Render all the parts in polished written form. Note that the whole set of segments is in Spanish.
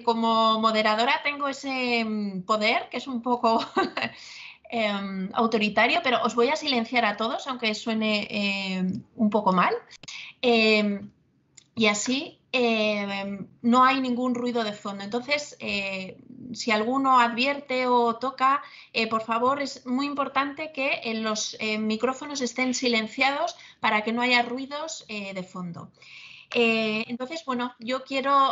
Como moderadora tengo ese poder, que es un poco autoritario, pero os voy a silenciar a todos, aunque suene un poco mal. Y así no hay ningún ruido de fondo. Entonces, si alguno advierte o toca, por favor, es muy importante que los micrófonos estén silenciados para que no haya ruidos de fondo. Entonces, bueno, yo quiero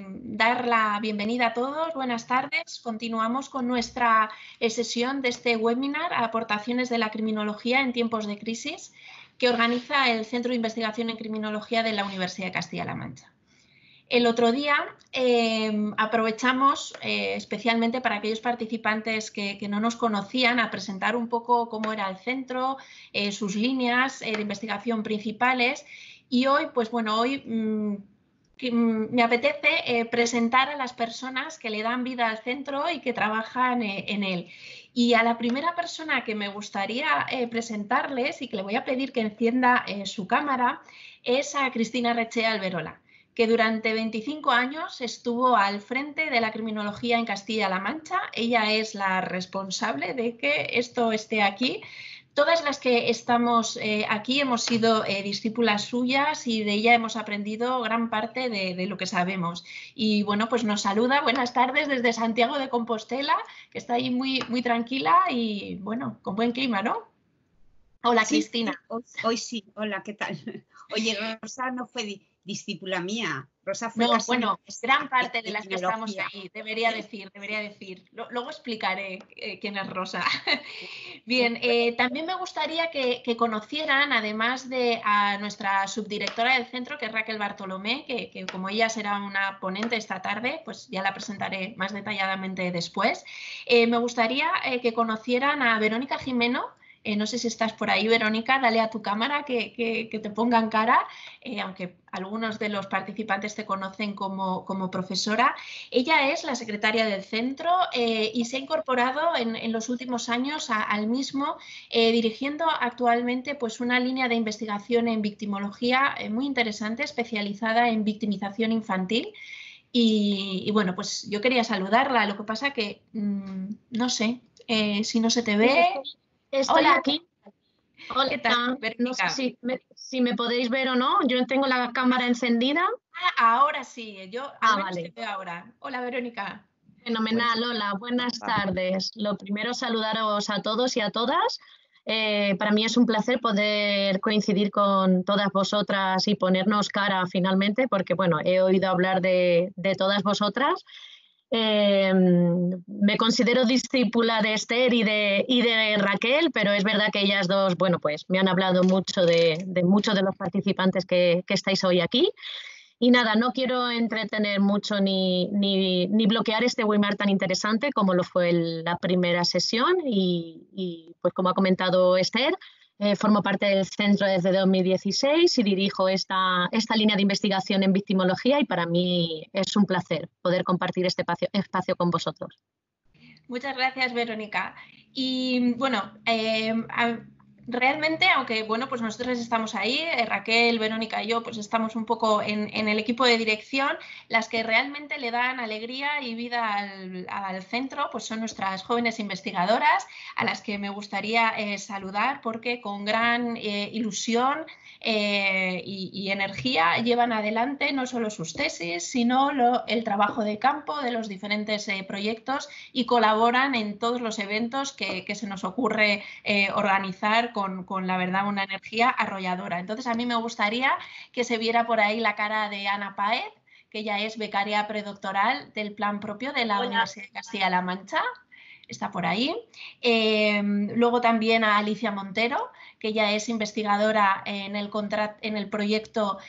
dar la bienvenida a todos. Buenas tardes. Continuamos con nuestra sesión de este webinar, Aportaciones de la criminología en tiempos de crisis, que organiza el Centro de Investigación en Criminología de la Universidad de Castilla-La Mancha. El otro día aprovechamos especialmente para aquellos participantes que no nos conocían a presentar un poco cómo era el centro, sus líneas de investigación principales. Y hoy, pues bueno, hoy me apetece presentar a las personas que le dan vida al centro y que trabajan en él. Y a la primera persona que me gustaría presentarles y que le voy a pedir que encienda su cámara es a Cristina Rechea Alberola, que durante 25 años estuvo al frente de la criminología en Castilla-La Mancha. Ella es la responsable de que esto esté aquí. Todas las que estamos aquí hemos sido discípulas suyas y de ella hemos aprendido gran parte de lo que sabemos. Y bueno, pues nos saluda, buenas tardes desde Santiago de Compostela, que está ahí muy, muy tranquila y bueno, con buen clima, ¿no? Hola, sí, Cristina. Hoy sí, hola, ¿qué tal? Oye, Rosa no fue discípula mía. Rosa fue bueno, gran parte de las que estamos ahí, debería decir. Luego explicaré quién es Rosa. Bien, también me gustaría que conocieran, además de a nuestra subdirectora del centro, que es Raquel Bartolomé, que como ella será una ponente esta tarde, pues ya la presentaré más detalladamente después. Me gustaría que conocieran a Verónica Jimeno. No sé si estás por ahí, Verónica, dale a tu cámara que te pongan cara, aunque algunos de los participantes te conocen como profesora. Ella es la secretaria del centro y se ha incorporado en los últimos años al mismo, dirigiendo actualmente pues, una línea de investigación en victimología muy interesante, especializada en victimización infantil. Y bueno, pues yo quería saludarla, lo que pasa que no sé si no se te ve. Estoy Hola. aquí. Hola. ¿Qué tal, No sé si me podéis ver o no. Yo tengo la cámara encendida. Ahora sí, yo vale. te veo ahora. Hola, Verónica. Fenomenal, hola, buenas tardes. Lo primero, saludaros a todos y a todas. Para mí es un placer poder coincidir con todas vosotras y ponernos cara finalmente, porque bueno, he oído hablar de todas vosotras. Me considero discípula de Esther y de Raquel, pero es verdad que ellas dos, bueno, pues me han hablado mucho de muchos de los participantes que estáis hoy aquí. Y nada, no quiero entretener mucho ni bloquear este webinar tan interesante como lo fue la primera sesión y pues como ha comentado Esther, formo parte del centro desde 2016 y dirijo esta línea de investigación en victimología y para mí es un placer poder compartir este espacio con vosotros. Muchas gracias, Verónica. Y bueno, realmente, aunque bueno, pues nosotros estamos ahí, Raquel, Verónica y yo, pues estamos un poco en el equipo de dirección, las que realmente le dan alegría y vida al centro, pues son nuestras jóvenes investigadoras, a las que me gustaría saludar porque con gran ilusión y energía llevan adelante no solo sus tesis, sino el trabajo de campo de los diferentes proyectos y colaboran en todos los eventos que se nos ocurre organizar con la verdad una energía arrolladora. Entonces a mí me gustaría que se viera por ahí la cara de Ana Páez, que ella es becaria predoctoral del plan propio de la Universidad de Castilla-La Mancha. Está por ahí. Luego también a Alicia Montero, que ella es investigadora en el proyecto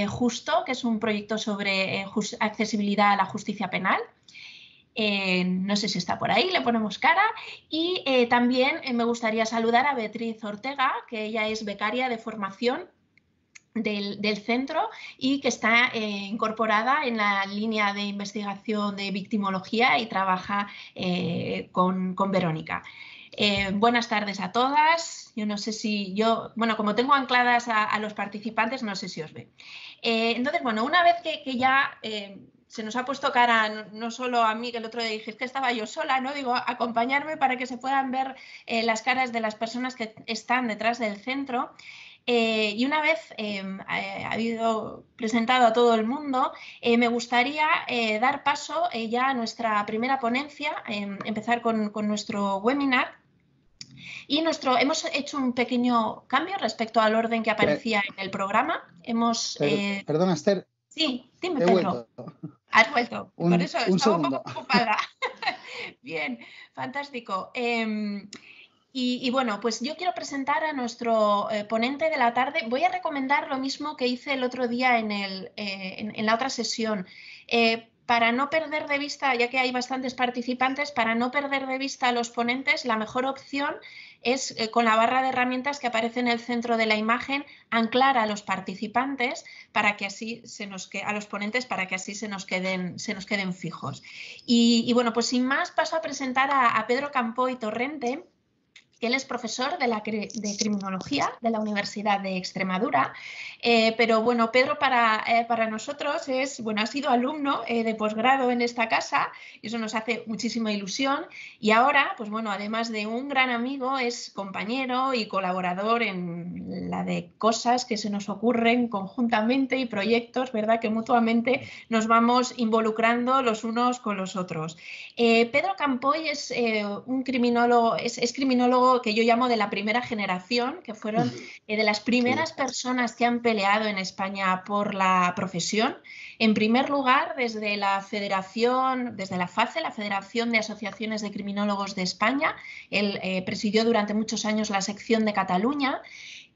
Justo, que es un proyecto sobre accesibilidad a la justicia penal. No sé si está por ahí, le ponemos cara. Y también me gustaría saludar a Beatriz Ortega, que ella es becaria de formación del centro y que está incorporada en la línea de investigación de victimología y trabaja con Verónica. Buenas tardes a todas. Yo no sé si bueno, como tengo ancladas a los participantes, no sé si os ve. Entonces, bueno, una vez que ya se nos ha puesto cara, no solo a mí, que el otro día dije, es que estaba yo sola, ¿no? Digo, acompañarme para que se puedan ver las caras de las personas que están detrás del centro. Y una vez habido presentado a todo el mundo, me gustaría dar paso ya a nuestra primera ponencia, empezar con nuestro webinar. Y hemos hecho un pequeño cambio respecto al orden que aparecía en el programa. Perdona, Esther. Sí, dime, Pedro. Has vuelto. Por eso estaba un poco ocupada. Bien, fantástico. Y bueno, pues yo quiero presentar a nuestro ponente de la tarde. Voy a recomendar lo mismo que hice el otro día en la otra sesión. Para no perder de vista, ya que hay bastantes participantes, para no perder de vista a los ponentes, la mejor opción es con la barra de herramientas que aparece en el centro de la imagen, anclar a los participantes para que así a los ponentes para que así se nos queden fijos. Y bueno, pues sin más paso a presentar a Pedro Campoy Torrente, que él es profesor de Criminología de la Universidad de Extremadura, pero bueno, Pedro para nosotros ha sido alumno de posgrado en esta casa y eso nos hace muchísima ilusión y ahora, pues bueno, además de un gran amigo, es compañero y colaborador en la de cosas que se nos ocurren conjuntamente y proyectos, ¿verdad?, que mutuamente nos vamos involucrando los unos con los otros. Pedro Campoy es un criminólogo, es criminólogo que yo llamo de la primera generación, que fueron de las primeras personas que han peleado en España por la profesión. En primer lugar, desde la Federación, desde la FACE, la Federación de Asociaciones de Criminólogos de España. Él presidió durante muchos años la sección de Cataluña.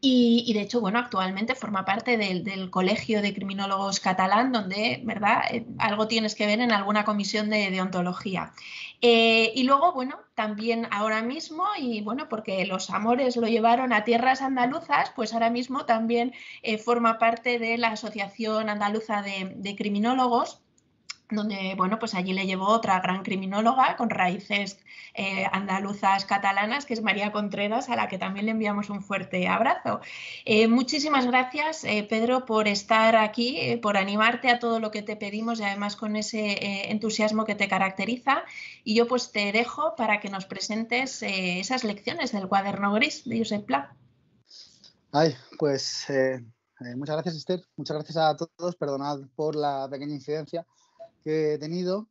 Y de hecho, bueno, actualmente forma parte del Colegio de Criminólogos Catalán, donde, ¿verdad?, algo tienes que ver en alguna comisión de deontología. Y luego, bueno, también ahora mismo, y bueno, porque los amores lo llevaron a tierras andaluzas, pues ahora mismo también forma parte de la Asociación Andaluza de Criminólogos, donde, bueno, pues allí le llevó otra gran criminóloga con raíces andaluzas catalanas, que es María Contreras, a la que también le enviamos un fuerte abrazo. Muchísimas gracias, Pedro, por estar aquí, por animarte a todo lo que te pedimos y además con ese entusiasmo que te caracteriza. Y yo pues te dejo para que nos presentes esas lecciones del Cuaderno Gris de Josep Pla. Ay, pues muchas gracias, Esther. Muchas gracias a todos. Perdonad por la pequeña incidencia que he tenido,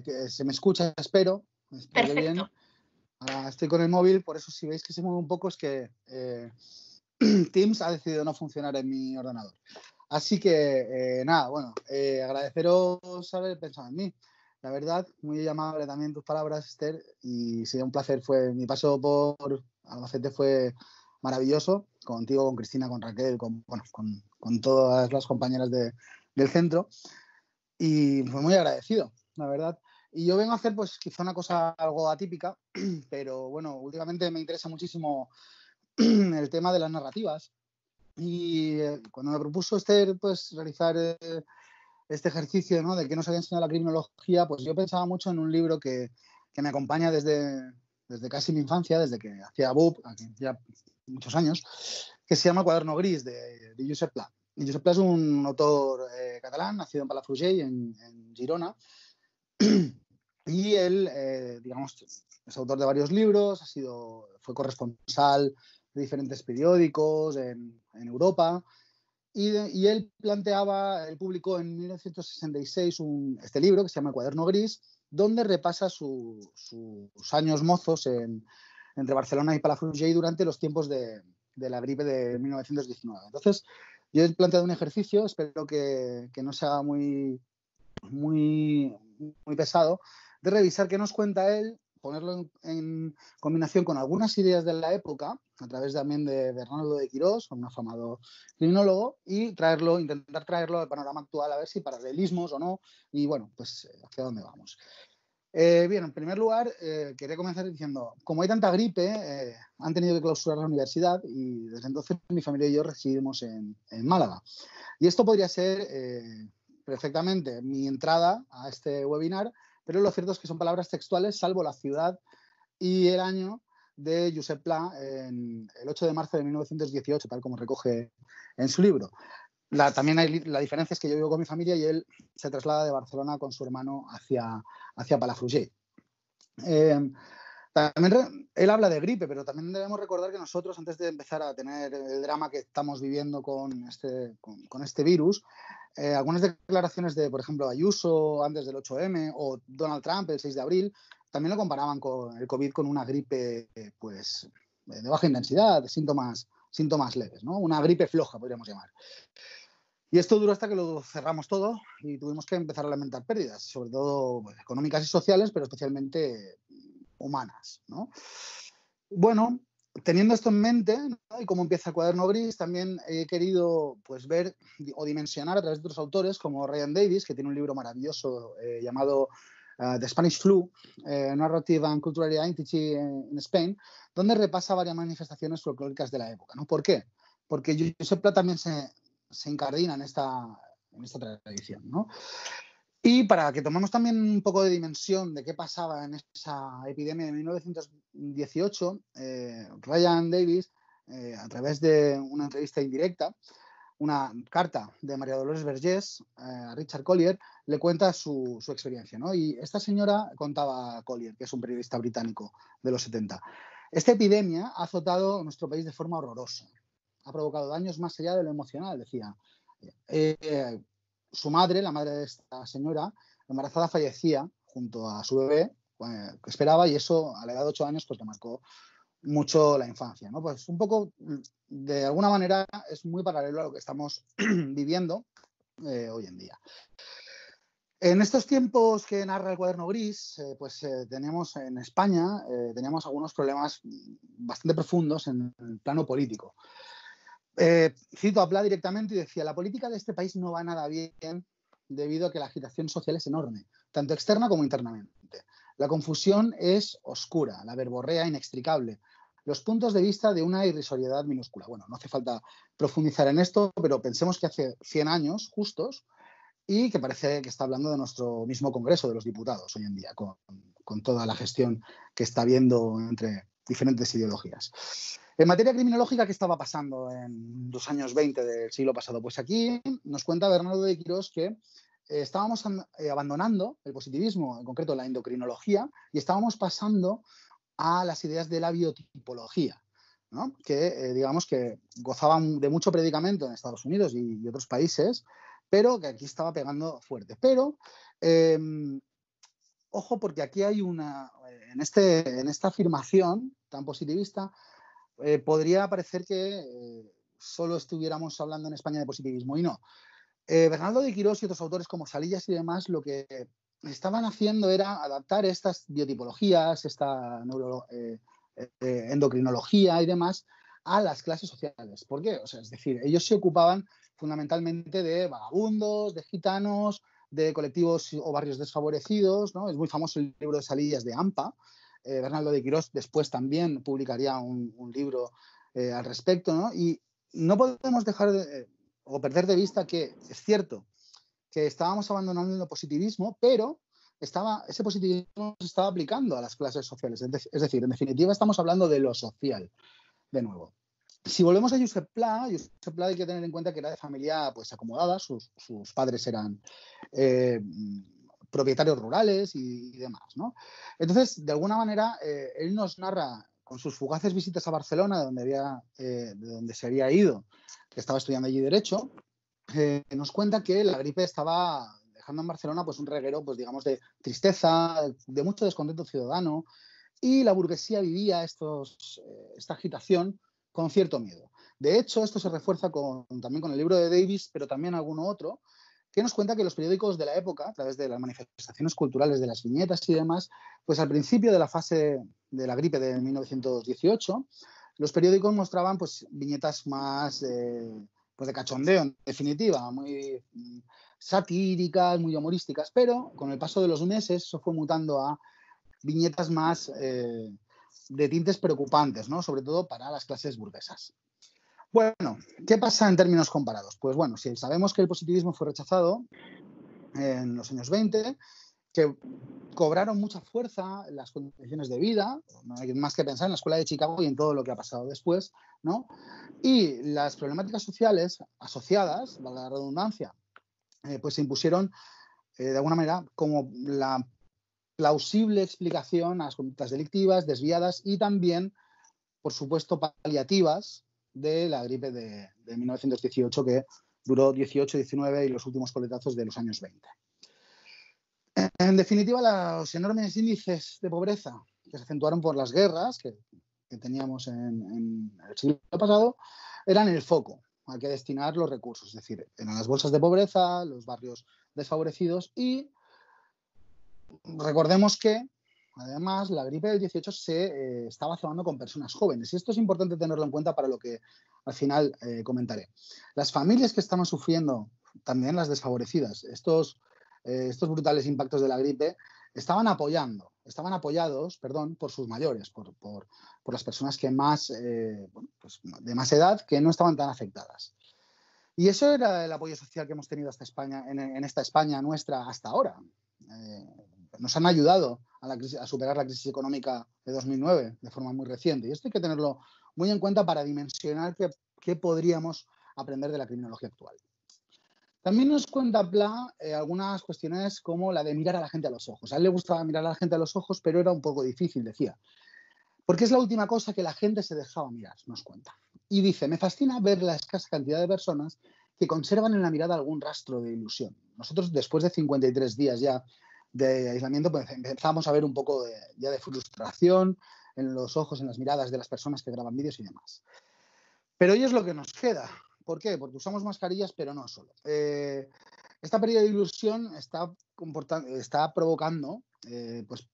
que se me escucha, espero que bien. Ahora estoy con el móvil, por eso si veis que se mueve un poco es que Teams ha decidido no funcionar en mi ordenador. Así que nada, bueno, agradeceros haber pensado en mí. La verdad, muy amable también tus palabras, Esther, y sí, un placer. Mi paso por Albacete fue maravilloso, contigo, con Cristina, con Raquel, con todas las compañeras del centro. Y fue muy agradecido, la verdad. Y yo vengo a hacer, pues, quizá una cosa algo atípica, pero bueno, últimamente me interesa muchísimo el tema de las narrativas. Y cuando me propuso Esther, pues, realizar este ejercicio, ¿no?, de que nos había enseñado la criminología, pues yo pensaba mucho en un libro que me acompaña desde casi mi infancia, desde que hacía BUP, ya muchos años, que se llama El Cuaderno Gris, de Josep Pla. Y Josep Pla es un autor catalán, nacido en Palafrugell, en Girona. Y él, digamos, es autor de varios libros, fue corresponsal de diferentes periódicos en Europa. Y él publicó en 1966 este libro que se llama El Cuaderno Gris, donde repasa sus años mozos entre Barcelona y Palafrugell durante los tiempos de la gripe de 1919. Entonces, yo he planteado un ejercicio, espero que no sea muy pesado, de revisar qué nos cuenta él, ponerlo en combinación con algunas ideas de la época, a través también de Bernardo de Quirós, un afamado criminólogo, y intentar traerlo al panorama actual, a ver si paralelismos o no, y bueno, pues hacia dónde vamos. Bien, en primer lugar, quería comenzar diciendo, como hay tanta gripe, han tenido que clausurar la universidad y desde entonces mi familia y yo residimos en Málaga. Y esto podría ser perfectamente mi entrada a este webinar, pero lo cierto es que son palabras textuales, salvo la ciudad y el año de Josep Pla, el 8 de marzo de 1918, tal como recoge en su libro. también la diferencia es que yo vivo con mi familia y él se traslada de Barcelona con su hermano hacia Palafrugell. También él habla de gripe, pero también debemos recordar que nosotros, antes de empezar a tener el drama que estamos viviendo con este virus, algunas declaraciones de, por ejemplo, Ayuso antes del 8M o Donald Trump el 6 de abril, también lo comparaban con el COVID con una gripe pues, de baja intensidad, de síntomas leves, ¿no? Una gripe floja, podríamos llamar. Y esto duró hasta que lo cerramos todo y tuvimos que empezar a lamentar pérdidas, sobre todo pues, económicas y sociales, pero especialmente humanas, ¿no? Bueno, teniendo esto en mente, ¿no? Y cómo empieza Cuaderno Gris, también he querido pues, ver o dimensionar a través de otros autores como Ryan Davis, que tiene un libro maravilloso llamado The Spanish Flu, Narrative and Cultural Identity in Spain, donde repasa varias manifestaciones folclóricas de la época, ¿no? ¿Por qué? Porque Josep Pla también se incardina en esta tradición, ¿no? Y para que tomemos también un poco de dimensión de qué pasaba en esa epidemia de 1918, Ryan Davis, a través de una entrevista indirecta, una carta de María Dolores Vergés a Richard Collier, le cuenta su experiencia, ¿no? Y esta señora contaba a Collier, que es un periodista británico de los 70. Esta epidemia ha azotado nuestro país de forma horrorosa. Ha provocado daños más allá de lo emocional, decía. Su madre, la madre de esta señora, embarazada, fallecía junto a su bebé que esperaba, y eso a la edad de 8 años pues le marcó mucho la infancia, ¿no? Pues un poco, de alguna manera, es muy paralelo a lo que estamos viviendo hoy en día. En estos tiempos que narra el Cuaderno Gris, teníamos en España teníamos algunos problemas bastante profundos en el plano político. Cito a Pla directamente y decía: la política de este país no va nada bien debido a que la agitación social es enorme, tanto externa como internamente. La confusión es oscura, la verborrea inextricable, los puntos de vista de una irrisoriedad minúscula. Bueno, no hace falta profundizar en esto, pero pensemos que hace 100 años justos y que parece que está hablando de nuestro mismo Congreso de los Diputados hoy en día, con toda la gestión que está habiendo entre diferentes ideologías. En materia criminológica, ¿qué estaba pasando en los años 20 del siglo pasado? Pues aquí nos cuenta Bernardo de Quirós que estábamos abandonando el positivismo, en concreto la endocrinología, y estábamos pasando a las ideas de la biotipología, ¿no? Que digamos que gozaban de mucho predicamento en Estados Unidos y otros países, pero que aquí estaba pegando fuerte. Pero ojo, porque aquí hay en esta afirmación tan positivista, podría parecer que solo estuviéramos hablando en España de positivismo, y no. Bernardo de Quirós y otros autores como Salillas y demás lo que estaban haciendo era adaptar estas biotipologías, esta endocrinología y demás a las clases sociales. ¿Por qué? O sea, es decir, ellos se ocupaban fundamentalmente de vagabundos, de gitanos, de colectivos o barrios desfavorecidos, ¿no? Es muy famoso el libro de Salillas de AMPA. Bernardo de Quirós después también publicaría un libro al respecto, ¿no? Y no podemos dejar o perder de vista que es cierto que estábamos abandonando el positivismo, pero ese positivismo se estaba aplicando a las clases sociales. Es decir, en definitiva, estamos hablando de lo social, de nuevo. Si volvemos a Josep Pla hay que tener en cuenta que era de familia pues acomodada, sus padres eran propietarios rurales y demás, ¿no? Entonces, de alguna manera, él nos narra con sus fugaces visitas a Barcelona, de donde se había ido, que estaba estudiando allí Derecho, nos cuenta que la gripe estaba dejando en Barcelona pues un reguero, pues digamos, de tristeza, de mucho descontento ciudadano, y la burguesía vivía esta agitación con cierto miedo. De hecho, esto se refuerza también con el libro de Davis, pero también alguno otro, que nos cuenta que los periódicos de la época, a través de las manifestaciones culturales, de las viñetas y demás, pues al principio de la fase de la gripe de 1918, los periódicos mostraban pues viñetas más pues de cachondeo, en definitiva, muy satíricas, muy humorísticas, pero con el paso de los meses eso fue mutando a viñetas más de tintes preocupantes, ¿no? Sobre todo para las clases burguesas. Bueno, ¿qué pasa en términos comparados? Pues bueno, si sabemos que el positivismo fue rechazado en los años 20 que cobraron mucha fuerza en las condiciones de vida, no hay más que pensar en la escuela de Chicago y en todo lo que ha pasado después, ¿no? Y las problemáticas sociales asociadas, valga la redundancia, pues se impusieron de alguna manera como la plausible explicación a las conductas delictivas, desviadas y también, por supuesto, paliativas de la gripe de 1918, que duró 18, 19 y los últimos coletazos de los años 20. En definitiva, los enormes índices de pobreza que se acentuaron por las guerras que teníamos en el siglo pasado eran el foco al que destinar los recursos, es decir, eran las bolsas de pobreza, los barrios desfavorecidos y recordemos que además la gripe del 18 se estaba cebando con personas jóvenes y esto es importante tenerlo en cuenta para lo que al final comentaré. Las familias que estaban sufriendo, también las desfavorecidas, estos brutales impactos de la gripe, estaban apoyados por sus mayores, por las personas que más, pues de más edad, que no estaban tan afectadas. Y eso era el apoyo social que hemos tenido hasta España, en esta España nuestra hasta ahora. Nos han ayudado a superar la crisis económica de 2009 de forma muy reciente. Y esto hay que tenerlo muy en cuenta para dimensionar qué podríamos aprender de la criminología actual. También nos cuenta Pla algunas cuestiones como la de mirar a la gente a los ojos. A él le gustaba mirar a la gente a los ojos, pero era un poco difícil, decía. Porque es la última cosa que la gente se dejaba mirar, nos cuenta. Y dice, me fascina ver la escasa cantidad de personas que conservan en la mirada algún rastro de ilusión. Nosotros, después de 53 días ya de aislamiento, pues empezamos a ver un poco ya de frustración en los ojos, en las miradas de las personas que graban vídeos y demás. Pero hoy es lo que nos queda. ¿Por qué? Porque usamos mascarillas, pero no solo. Esta pérdida de ilusión está provocando pues,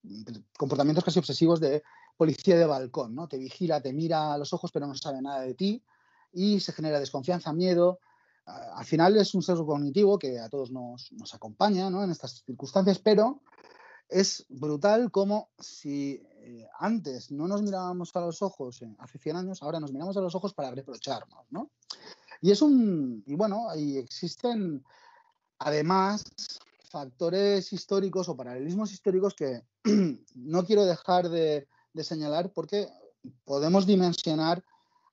comportamientos casi obsesivos de policía de balcón, ¿no? Te vigila, te mira a los ojos, pero no sabe nada de ti y se genera desconfianza, miedo. Al final es un sesgo cognitivo que a todos nos acompaña, ¿no? En estas circunstancias, pero es brutal como si antes no nos mirábamos a los ojos hace 100 años, ahora nos miramos a los ojos para reprocharnos, ¿no? Y bueno, ahí existen además factores históricos o paralelismos históricos que no quiero dejar de señalar porque podemos dimensionar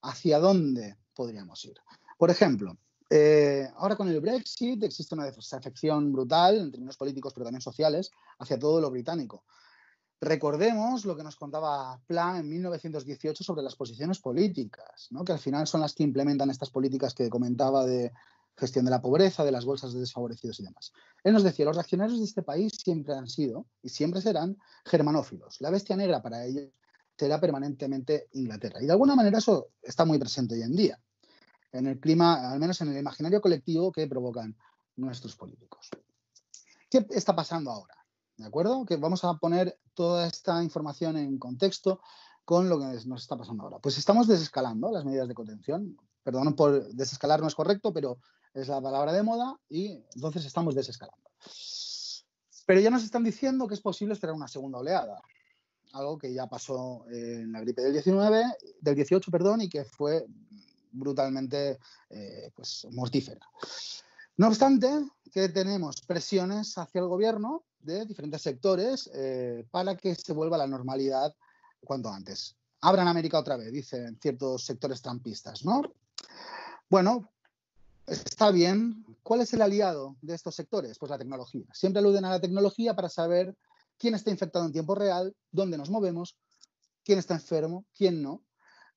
hacia dónde podríamos ir. Por ejemplo, ahora con el Brexit existe una desafección brutal en términos políticos pero también sociales hacia todo lo británico. Recordemos lo que nos contaba Pla en 1918 sobre las posiciones políticas, ¿no? Que al final son las que implementan estas políticas que comentaba de gestión de la pobreza, de las bolsas de desfavorecidos y demás. Él nos decía, los reaccionarios de este país siempre han sido y siempre serán germanófilos. La bestia negra para ellos será permanentemente Inglaterra. Y de alguna manera eso está muy presente hoy en día, en el clima, al menos en el imaginario colectivo que provocan nuestros políticos. ¿Qué está pasando ahora? ¿De acuerdo? Que vamos a poner toda esta información en contexto con lo que nos está pasando ahora. Pues estamos desescalando las medidas de contención. Perdón por desescalar, no es correcto, pero es la palabra de moda y entonces estamos desescalando. Pero ya nos están diciendo que es posible esperar una segunda oleada. Algo que ya pasó en la gripe del 18, y que fue brutalmente pues, mortífera. No obstante, que tenemos presiones hacia el gobierno de diferentes sectores para que se vuelva a la normalidad cuanto antes. Abran América otra vez, dicen ciertos sectores trumpistas, ¿no? Bueno, está bien. ¿Cuál es el aliado de estos sectores? Pues la tecnología. Siempre aluden a la tecnología para saber quién está infectado en tiempo real, dónde nos movemos, quién está enfermo, quién no.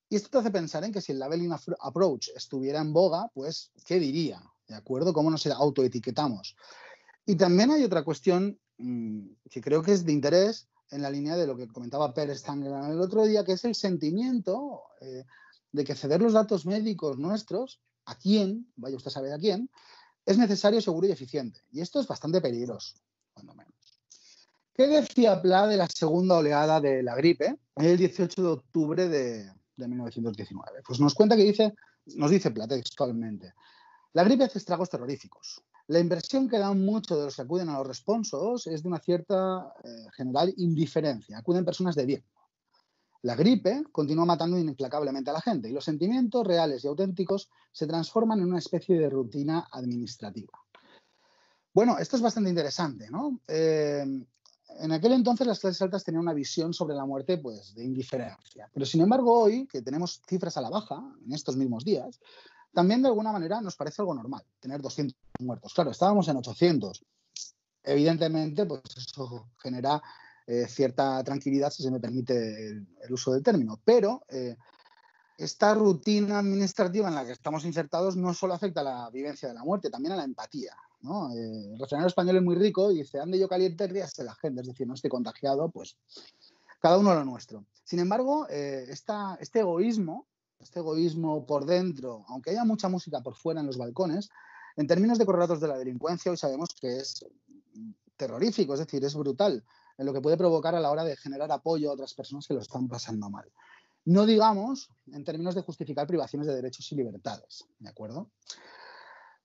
Y esto te hace pensar en que si el labeling approach estuviera en boga, pues, ¿qué diría? ¿De acuerdo? ¿Cómo nos autoetiquetamos? Y también hay otra cuestión que creo que es de interés en la línea de lo que comentaba Pérez Stangler el otro día, que es el sentimiento de que ceder los datos médicos nuestros, ¿a quién? Vaya usted a saber a quién, es necesario, seguro y eficiente. Y esto es bastante peligroso, cuando menos. ¿Qué decía Pla de la segunda oleada de la gripe el 18 de octubre de 1919? Pues nos cuenta nos dice Pla textualmente, la gripe hace estragos terroríficos. La impresión que dan muchos de los que acuden a los responsos es de una cierta general indiferencia. Acuden personas de bien. La gripe continúa matando implacablemente a la gente y los sentimientos reales y auténticos se transforman en una especie de rutina administrativa. Bueno, esto es bastante interesante, ¿no? en aquel entonces las clases altas tenían una visión sobre la muerte pues, de indiferencia. Pero sin embargo hoy, que tenemos cifras a la baja en estos mismos días, también de alguna manera nos parece algo normal tener 200 muertos. Claro, estábamos en 800. Evidentemente, pues eso genera cierta tranquilidad, si se me permite el uso del término. Pero esta rutina administrativa en la que estamos insertados no solo afecta a la vivencia de la muerte, también a la empatía, ¿no? El refranero español es muy rico y dice, ande yo caliente, ríase la gente. Es decir, no esté contagiado, pues cada uno lo nuestro. Sin embargo, este egoísmo por dentro, aunque haya mucha música por fuera en los balcones, en términos de correlatos de la delincuencia, hoy sabemos que es terrorífico, es decir, es brutal en lo que puede provocar a la hora de generar apoyo a otras personas que lo están pasando mal. No digamos en términos de justificar privaciones de derechos y libertades, ¿de acuerdo?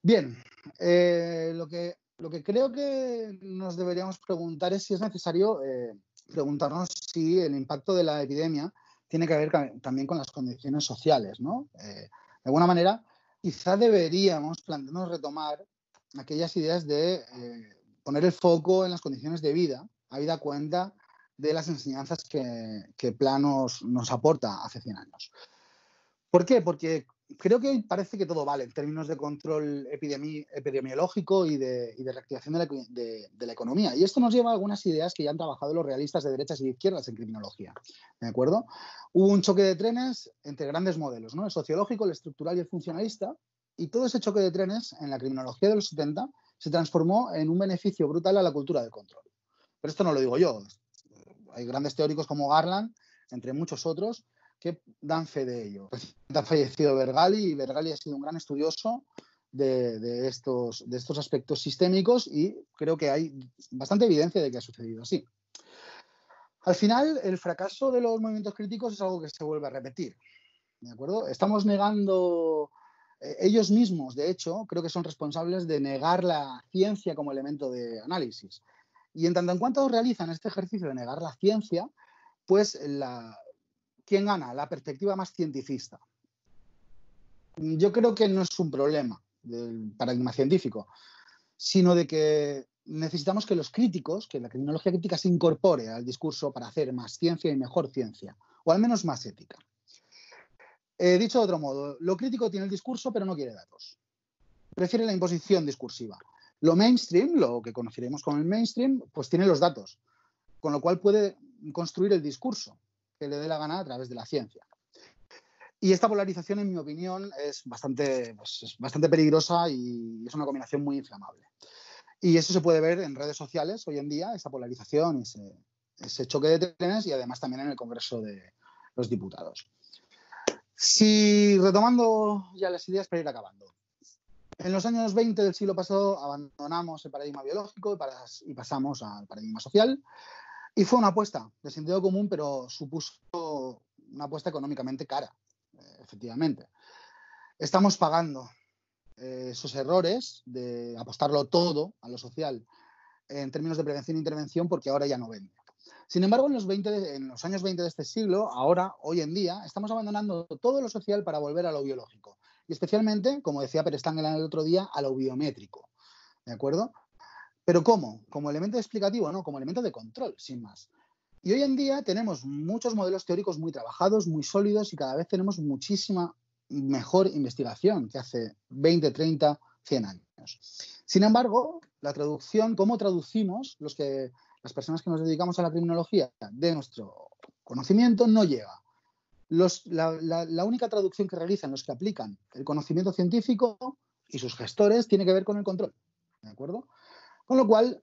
Bien, lo que creo que nos deberíamos preguntar es si es necesario preguntarnos si el impacto de la epidemia tiene que ver también con las condiciones sociales, ¿no? De alguna manera, quizá deberíamos plantearnos retomar aquellas ideas de poner el foco en las condiciones de vida, habida cuenta de las enseñanzas que Planos nos aporta hace 100 años. ¿Por qué? Porque creo que hoy parece que todo vale en términos de control epidemiológico y de reactivación de la economía. Y esto nos lleva a algunas ideas que ya han trabajado los realistas de derechas y de izquierdas en criminología. ¿De acuerdo? Hubo un choque de trenes entre grandes modelos, ¿no? El sociológico, el estructural y el funcionalista. Y todo ese choque de trenes en la criminología de los 70 se transformó en un beneficio brutal a la cultura del control. Pero esto no lo digo yo. Hay grandes teóricos como Garland, entre muchos otros, que dan fe de ello. Recientemente ha fallecido Bergali y Bergali ha sido un gran estudioso de estos aspectos sistémicos y creo que hay bastante evidencia de que ha sucedido así. Al final, el fracaso de los movimientos críticos es algo que se vuelve a repetir, ¿de acuerdo? Estamos negando, ellos mismos, de hecho, creo que son responsables de negar la ciencia como elemento de análisis. Y en tanto en cuanto realizan este ejercicio de negar la ciencia, pues ¿quién gana? La perspectiva más cientifista. Yo creo que no es un problema del paradigma científico, sino de que necesitamos que los críticos, que la criminología crítica se incorpore al discurso para hacer más ciencia y mejor ciencia, o al menos más ética. Dicho de otro modo, lo crítico tiene el discurso pero no quiere datos. Prefiere la imposición discursiva. Lo mainstream, lo que conoceremos como el mainstream, pues tiene los datos, con lo cual puede construir el discurso que le dé la gana a través de la ciencia. Y esta polarización, en mi opinión, es bastante peligrosa y es una combinación muy inflamable. Y eso se puede ver en redes sociales hoy en día, esa polarización, ese choque de trenes y además también en el Congreso de los Diputados. Si retomando ya las ideas para ir acabando. En los años 20 del siglo pasado abandonamos el paradigma biológico y pasamos al paradigma social. Y fue una apuesta de sentido común, pero supuso una apuesta económicamente cara, efectivamente. Estamos pagando esos errores de apostarlo todo a lo social en términos de prevención e intervención porque ahora ya no vende. Sin embargo, en los años 20 de este siglo, hoy en día, estamos abandonando todo lo social para volver a lo biológico. Y especialmente, como decía Perestangel el otro día, a lo biométrico. ¿De acuerdo? ¿Pero cómo? Como elemento explicativo, no, como elemento de control, sin más. Y hoy en día tenemos muchos modelos teóricos muy trabajados, muy sólidos y cada vez tenemos muchísima mejor investigación que hace 20, 30, 100 años. Sin embargo, la traducción, cómo traducimos las personas que nos dedicamos a la criminología de nuestro conocimiento no llega. La única traducción que realizan los que aplican el conocimiento científico y sus gestores tiene que ver con el control, ¿de acuerdo? Con lo cual,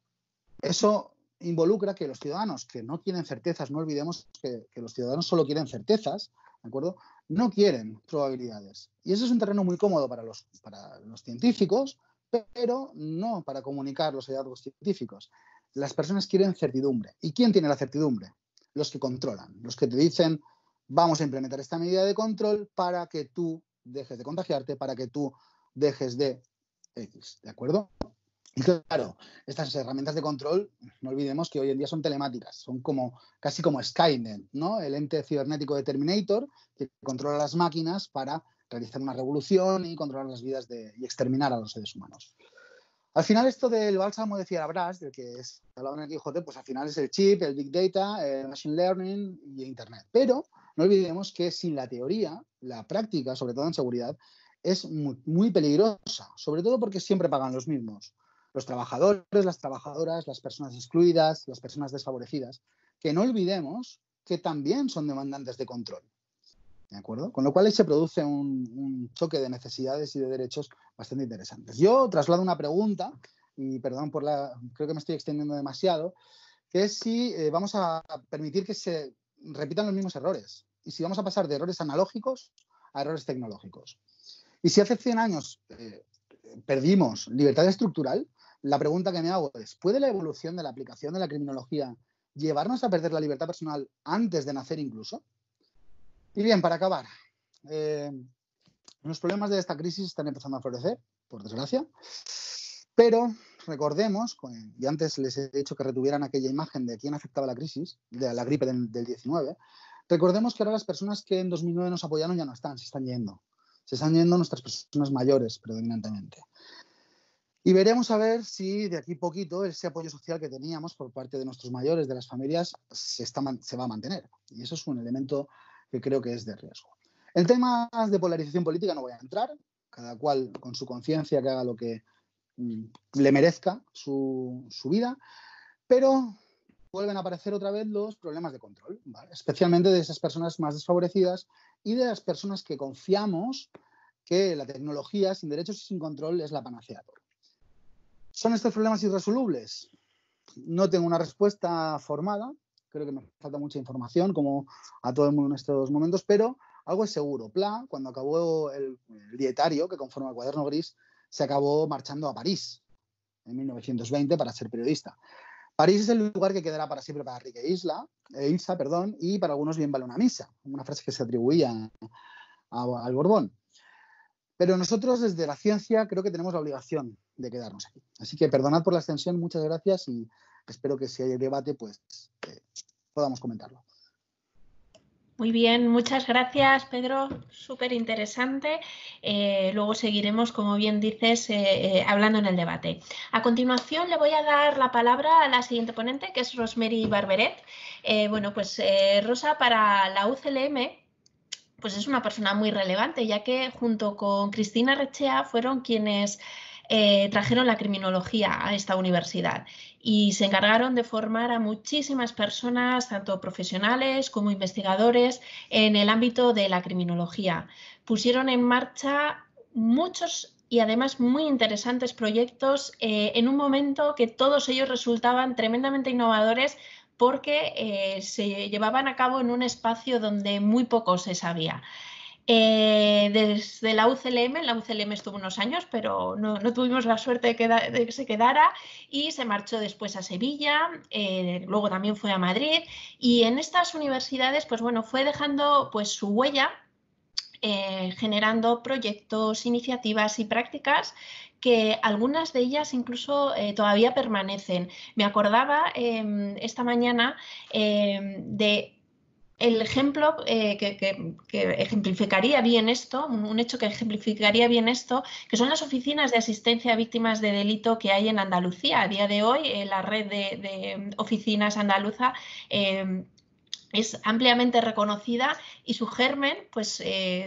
eso involucra que los ciudadanos que no quieren certezas, no olvidemos que los ciudadanos solo quieren certezas, ¿de acuerdo? No quieren probabilidades. Y ese es un terreno muy cómodo para los científicos, pero no para comunicar los hallazgos científicos. Las personas quieren certidumbre. ¿Y quién tiene la certidumbre? Los que controlan, los que te dicen vamos a implementar esta medida de control para que tú dejes de contagiarte, para que tú dejes de X, ¿de acuerdo? Y claro, estas herramientas de control, no olvidemos que hoy en día son telemáticas, son casi como Skynet, ¿no? El ente cibernético de Terminator que controla las máquinas para realizar una revolución y controlar las vidas y exterminar a los seres humanos. Al final esto del bálsamo de Fierabras, del que hablaban en el Quijote, pues al final es el chip, el Big Data, el Machine Learning y Internet. Pero no olvidemos que sin la teoría, la práctica, sobre todo en seguridad, es muy, muy peligrosa, sobre todo porque siempre pagan los mismos. Los trabajadores, las trabajadoras, las personas excluidas, las personas desfavorecidas, que no olvidemos que también son demandantes de control. ¿De acuerdo? Con lo cual ahí se produce un choque de necesidades y de derechos bastante interesantes. Yo traslado una pregunta, y perdón por creo que me estoy extendiendo demasiado, que es si vamos a permitir que se repitan los mismos errores y si vamos a pasar de errores analógicos a errores tecnológicos. Y si hace 100 años perdimos libertad estructural, la pregunta que me hago es, ¿puede la evolución de la aplicación de la criminología llevarnos a perder la libertad personal antes de nacer incluso? Y bien, para acabar, los problemas de esta crisis están empezando a florecer, por desgracia, pero recordemos, y antes les he dicho que retuvieran aquella imagen de quién afectaba la crisis, de la gripe del 19, recordemos que ahora las personas que en 2009 nos apoyaron ya no están, se están yendo. Se están yendo nuestras personas mayores, predominantemente. Y veremos a ver si de aquí a poquito ese apoyo social que teníamos por parte de nuestros mayores, de las familias, se va a mantener. Y eso es un elemento que creo que es de riesgo. En temas de polarización política no voy a entrar, cada cual con su conciencia que haga lo que le merezca su vida, pero vuelven a aparecer otra vez los problemas de control, ¿vale? Especialmente de esas personas más desfavorecidas y de las personas que confiamos que la tecnología sin derechos y sin control es la panacea. ¿Son estos problemas irresolubles? No tengo una respuesta formada, creo que me falta mucha información, como a todo el mundo en estos momentos, pero algo es seguro. Pla, cuando acabó el dietario que conforma el Cuaderno Gris, se acabó marchando a París en 1920 para ser periodista. París es el lugar que quedará para siempre para Enrique Ilsa, y para algunos bien vale una misa, una frase que se atribuía al Borbón. Pero nosotros desde la ciencia creo que tenemos la obligación de quedarnos aquí. Así que perdonad por la extensión, muchas gracias y espero que si hay debate pues podamos comentarlo. Muy bien, muchas gracias, Pedro. Súper interesante. Luego seguiremos, como bien dices, hablando en el debate. A continuación le voy a dar la palabra a la siguiente ponente, que es Rosemary Barberet. Rosa, para la UCLM, pues es una persona muy relevante, ya que junto con Cristina Rechea fueron quienes trajeron la criminología a esta universidad y se encargaron de formar a muchísimas personas, tanto profesionales como investigadores, en el ámbito de la criminología. Pusieron en marcha muchos y además muy interesantes proyectos en un momento que todos ellos resultaban tremendamente innovadores porque se llevaban a cabo en un espacio donde muy poco se sabía. Desde la UCLM estuvo unos años, pero no tuvimos la suerte de que se quedara y se marchó después a Sevilla, luego también fue a Madrid y en estas universidades pues bueno, fue dejando pues su huella, generando proyectos, iniciativas y prácticas que algunas de ellas incluso todavía permanecen. Me acordaba esta mañana de el ejemplo que ejemplificaría bien esto, un hecho que ejemplificaría bien esto, que son las oficinas de asistencia a víctimas de delito que hay en Andalucía. A día de hoy, la red de oficinas andaluza es ampliamente reconocida y su germen pues,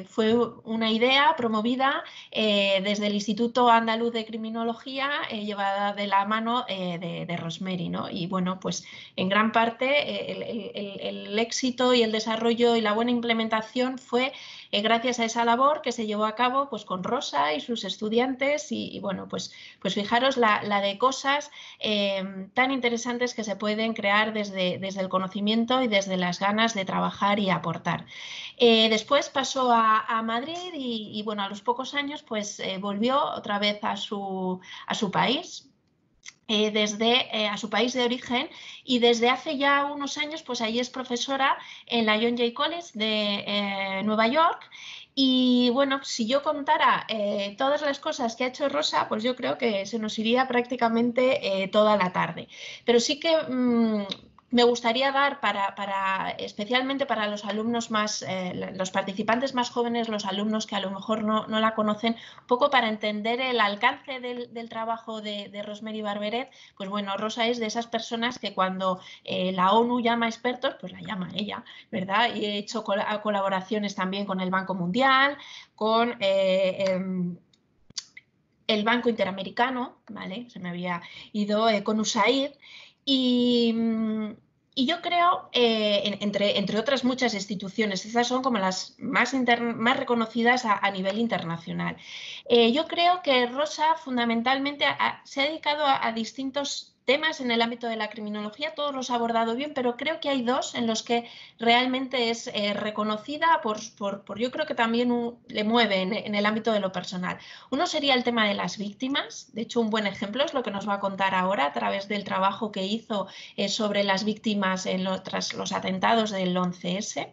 fue una idea promovida desde el Instituto Andaluz de Criminología, llevada de la mano de Rosemary, ¿no? Y bueno, pues en gran parte el éxito y el desarrollo y la buena implementación fue gracias a esa labor que se llevó a cabo pues, con Rosa y sus estudiantes y bueno, pues fijaros la de cosas tan interesantes que se pueden crear desde el conocimiento y desde las ganas de trabajar y aportar. Después pasó a Madrid y bueno, a los pocos años pues volvió otra vez a su país, a su país de origen y desde hace ya unos años pues ahí es profesora en la John Jay College de Nueva York. Y bueno, si yo contara todas las cosas que ha hecho Rosa, pues yo creo que se nos iría prácticamente toda la tarde. Pero sí que me gustaría dar especialmente para los alumnos los participantes más jóvenes, los alumnos que a lo mejor no la conocen, un poco para entender el alcance del trabajo de Rosemary Barberet. Pues bueno, Rosa es de esas personas que cuando la ONU llama a expertos, pues la llama ella, ¿verdad? Y he hecho colaboraciones también con el Banco Mundial, con el Banco Interamericano, ¿vale? Se me había ido, con USAID. Y yo creo, entre otras muchas instituciones, estas son como las más reconocidas a nivel internacional. Yo creo que Rosa fundamentalmente se ha dedicado a distintos temas en el ámbito de la criminología, todos los ha abordado bien, pero creo que hay dos en los que realmente es reconocida yo creo que también le mueve en el ámbito de lo personal. Uno sería el tema de las víctimas. De hecho, un buen ejemplo es lo que nos va a contar ahora a través del trabajo que hizo sobre las víctimas tras los atentados del 11S.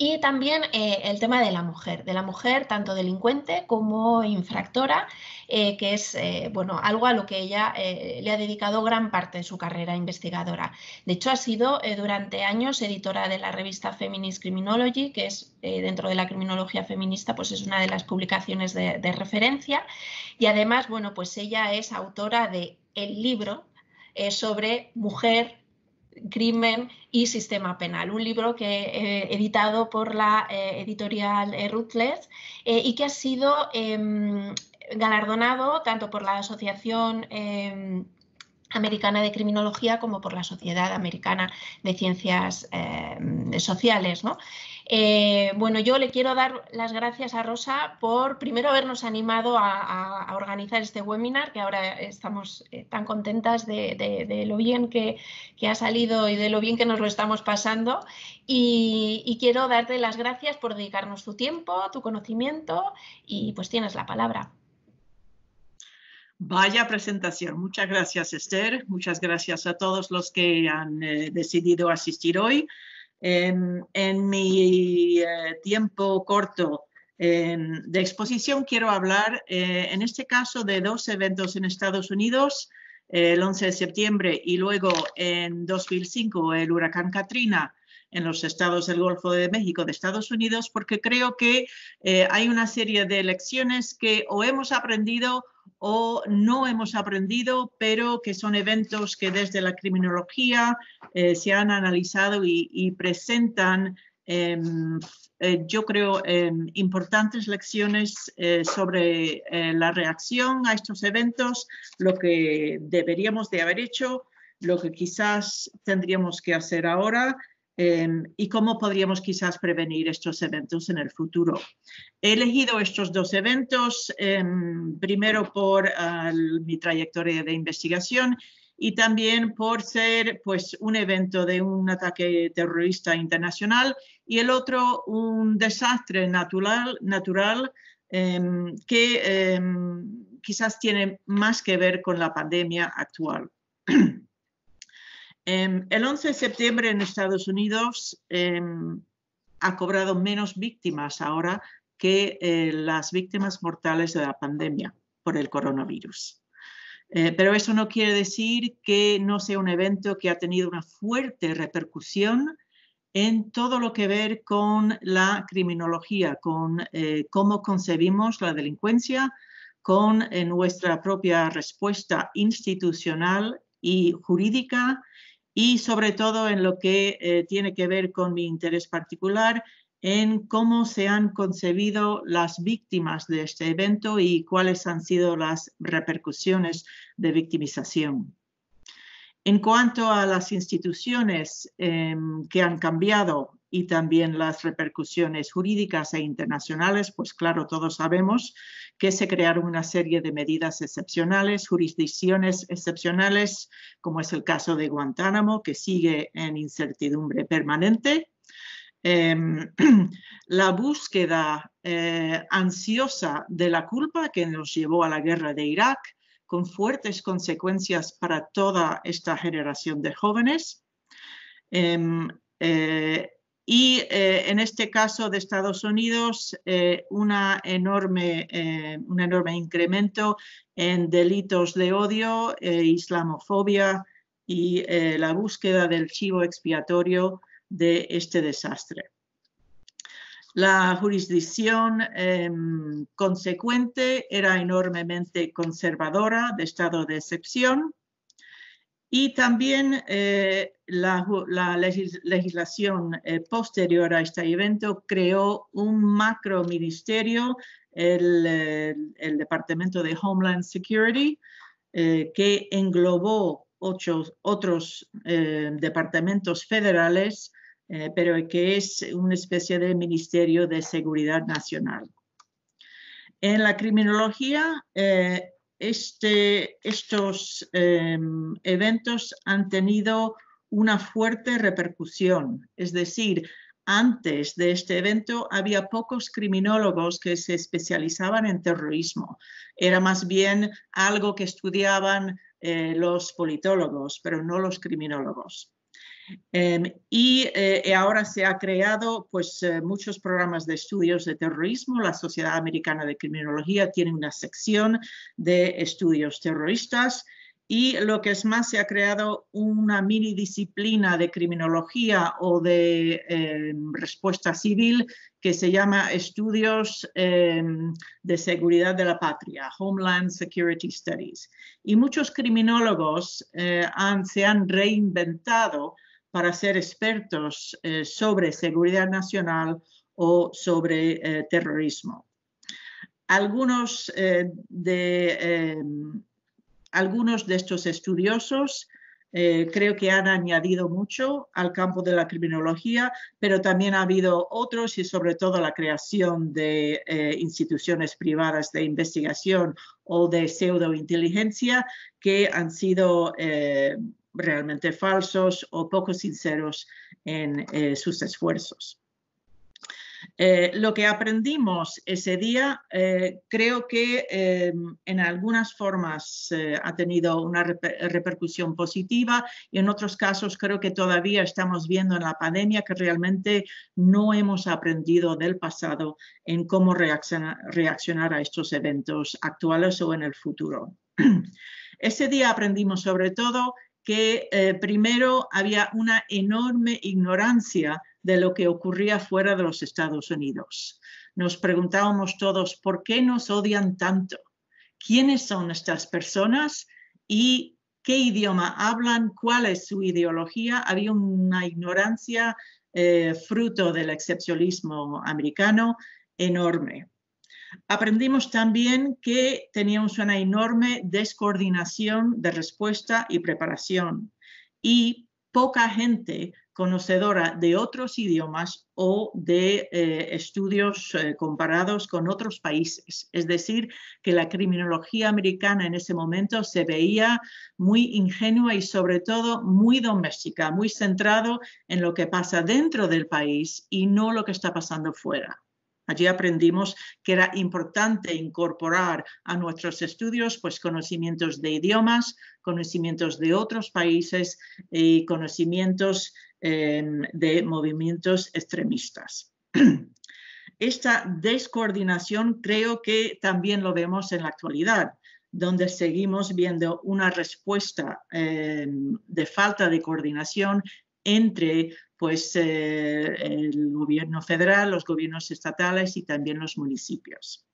Y también el tema de la mujer tanto delincuente como infractora, que es bueno, algo a lo que ella le ha dedicado gran parte de su carrera investigadora. De hecho, ha sido durante años editora de la revista Feminist Criminology, que es dentro de la criminología feminista, pues es una de las publicaciones de referencia. Y además, bueno, pues ella es autora del libro sobre mujer, crimen y sistema penal, un libro que editado por la editorial Routledge y que ha sido galardonado tanto por la Asociación Americana de Criminología como por la Sociedad Americana de Ciencias Sociales, ¿no? Bueno, yo le quiero dar las gracias a Rosa por primero habernos animado a organizar este webinar, que ahora estamos tan contentas de lo bien que ha salido y de lo bien que nos lo estamos pasando, y quiero darte las gracias por dedicarnos tu tiempo, tu conocimiento, y pues tienes la palabra. Vaya presentación. Muchas gracias, Esther. Muchas gracias a todos los que han decidido asistir hoy. En mi tiempo corto de exposición quiero hablar en este caso de dos eventos en Estados Unidos, el 11 de septiembre y luego en 2005 el huracán Katrina en los estados del Golfo de México de Estados Unidos, porque creo que hay una serie de lecciones que o hemos aprendido o no hemos aprendido, pero que son eventos que desde la criminología se han analizado y presentan, yo creo, importantes lecciones sobre la reacción a estos eventos, lo que deberíamos de haber hecho, lo que quizás tendríamos que hacer ahora, y cómo podríamos quizás prevenir estos eventos en el futuro. He elegido estos dos eventos, primero por mi trayectoria de investigación y también por ser pues, un evento de un ataque terrorista internacional y el otro un desastre natural que quizás tiene más que ver con la pandemia actual. El 11 de septiembre en Estados Unidos ha cobrado menos víctimas ahora que las víctimas mortales de la pandemia por el coronavirus. Pero eso no quiere decir que no sea un evento que ha tenido una fuerte repercusión en todo lo que ver con la criminología, con cómo concebimos la delincuencia, con nuestra propia respuesta institucional y jurídica, y sobre todo en lo que tiene que ver con mi interés particular en cómo se han concebido las víctimas de este evento y cuáles han sido las repercusiones de victimización. En cuanto a las instituciones que han cambiado y también las repercusiones jurídicas e internacionales, pues claro, todos sabemos que se crearon una serie de medidas excepcionales, jurisdicciones excepcionales, como es el caso de Guantánamo, que sigue en incertidumbre permanente. La búsqueda ansiosa de la culpa que nos llevó a la guerra de Irak, con fuertes consecuencias para toda esta generación de jóvenes. Y en este caso de Estados Unidos, un enorme incremento en delitos de odio, islamofobia, y la búsqueda del chivo expiatorio de este desastre. La jurisdicción consecuente era enormemente conservadora, de estado de excepción, y también la legislación posterior a este evento creó un macroministerio, el Departamento de Homeland Security, que englobó otros departamentos federales, pero que es una especie de Ministerio de Seguridad Nacional. En la criminología, estos eventos han tenido una fuerte repercusión, es decir, antes de este evento había pocos criminólogos que se especializaban en terrorismo. Era más bien algo que estudiaban los politólogos, pero no los criminólogos. Ahora se ha creado pues, muchos programas de estudios de terrorismo. La Sociedad Americana de Criminología tiene una sección de estudios terroristas y lo que es más, se ha creado una mini disciplina de criminología o de respuesta civil que se llama Estudios de Seguridad de la Patria, Homeland Security Studies. Y muchos criminólogos se han reinventado para ser expertos sobre seguridad nacional o sobre terrorismo. Algunos de estos estudiosos creo que han añadido mucho al campo de la criminología, pero también ha habido otros y sobre todo la creación de instituciones privadas de investigación o de pseudointeligencia que han sido realmente falsos o poco sinceros en sus esfuerzos. Lo que aprendimos ese día creo que en algunas formas ha tenido una repercusión positiva y en otros casos creo que todavía estamos viendo en la pandemia que realmente no hemos aprendido del pasado en cómo reaccionar a estos eventos actuales o en el futuro. Ese día aprendimos sobre todo que primero había una enorme ignorancia de lo que ocurría fuera de los Estados Unidos. Nos preguntábamos todos, ¿por qué nos odian tanto? ¿Quiénes son estas personas? ¿Y qué idioma hablan? ¿Cuál es su ideología? Había una ignorancia fruto del excepcionalismo americano enorme. Aprendimos también que teníamos una enorme descoordinación de respuesta y preparación y poca gente conocedora de otros idiomas o de estudios comparados con otros países. Es decir, que la criminología americana en ese momento se veía muy ingenua y sobre todo muy doméstica, muy centrado en lo que pasa dentro del país y no lo que está pasando fuera. Allí aprendimos que era importante incorporar a nuestros estudios pues, conocimientos de idiomas, conocimientos de otros países y conocimientos de movimientos extremistas. Esta descoordinación creo que también lo vemos en la actualidad, donde seguimos viendo una respuesta de falta de coordinación entre pues, el gobierno federal, los gobiernos estatales y también los municipios.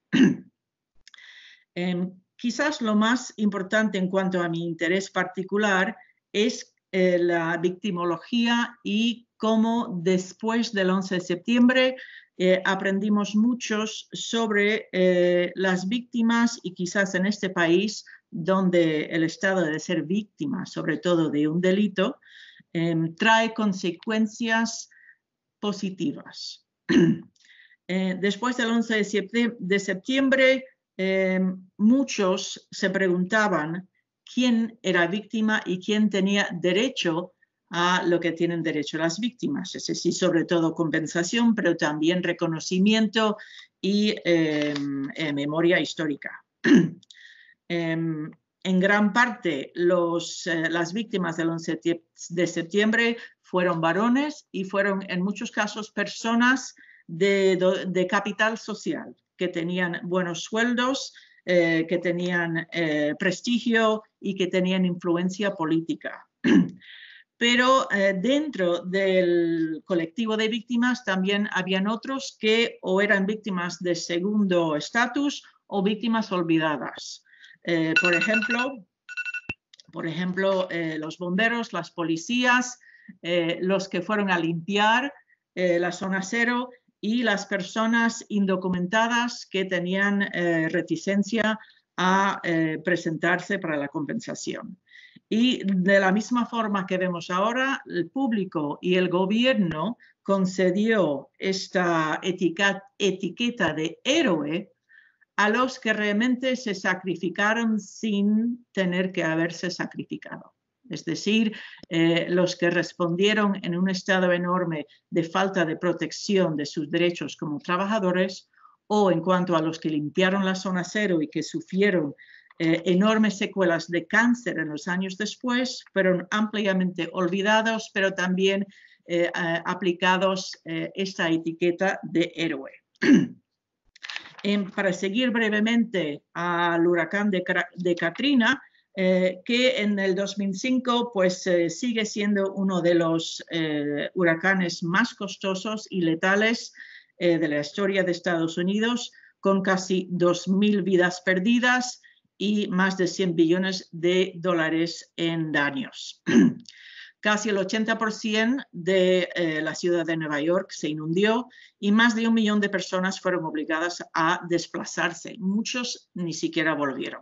Quizás lo más importante en cuanto a mi interés particular es la victimología y cómo después del 11 de septiembre aprendimos muchos sobre las víctimas y quizás en este país donde el estado de ser víctima, sobre todo de un delito, trae consecuencias positivas. Después del 11 de septiembre, muchos se preguntaban quién era víctima y quién tenía derecho a lo que tienen derecho las víctimas, es decir, sobre todo compensación, pero también reconocimiento y memoria histórica. En gran parte, las víctimas del 11 de septiembre fueron varones y fueron en muchos casos personas de capital social, que tenían buenos sueldos, que tenían prestigio y que tenían influencia política. Pero dentro del colectivo de víctimas también habían otros que o eran víctimas de segundo estatus o víctimas olvidadas. Por ejemplo, los bomberos, las policías, los que fueron a limpiar la zona cero y las personas indocumentadas que tenían reticencia a presentarse para la compensación. Y de la misma forma que vemos ahora, el público y el gobierno concedió esta etiqueta de héroe a los que realmente se sacrificaron sin tener que haberse sacrificado. Es decir, los que respondieron en un estado enorme de falta de protección de sus derechos como trabajadores, o en cuanto a los que limpiaron la zona cero y que sufrieron enormes secuelas de cáncer en los años después, fueron ampliamente olvidados, pero también aplicados esta etiqueta de héroe. Para seguir brevemente al huracán de Katrina, que en el 2005 pues, sigue siendo uno de los huracanes más costosos y letales de la historia de Estados Unidos, con casi 2.000 vidas perdidas y más de 100 billones de dólares en daños. Casi el 80% de la ciudad de Nueva York se inundó y más de 1 millón de personas fueron obligadas a desplazarse. Muchos ni siquiera volvieron.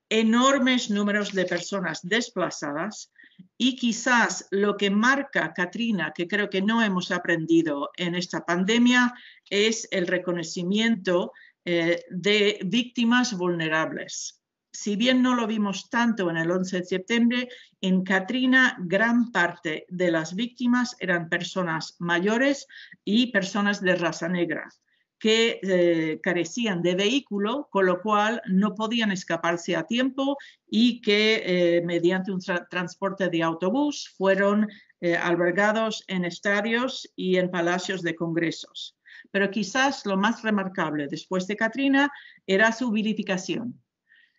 Enormes números de personas desplazadas y quizás lo que marca Katrina, que creo que no hemos aprendido en esta pandemia, es el reconocimiento de víctimas vulnerables. Si bien no lo vimos tanto en el 11 de septiembre, en Katrina gran parte de las víctimas eran personas mayores y personas de raza negra que carecían de vehículo, con lo cual no podían escaparse a tiempo y que mediante un transporte de autobús fueron albergados en estadios y en palacios de congresos. Pero quizás lo más remarcable después de Katrina era su vilificación.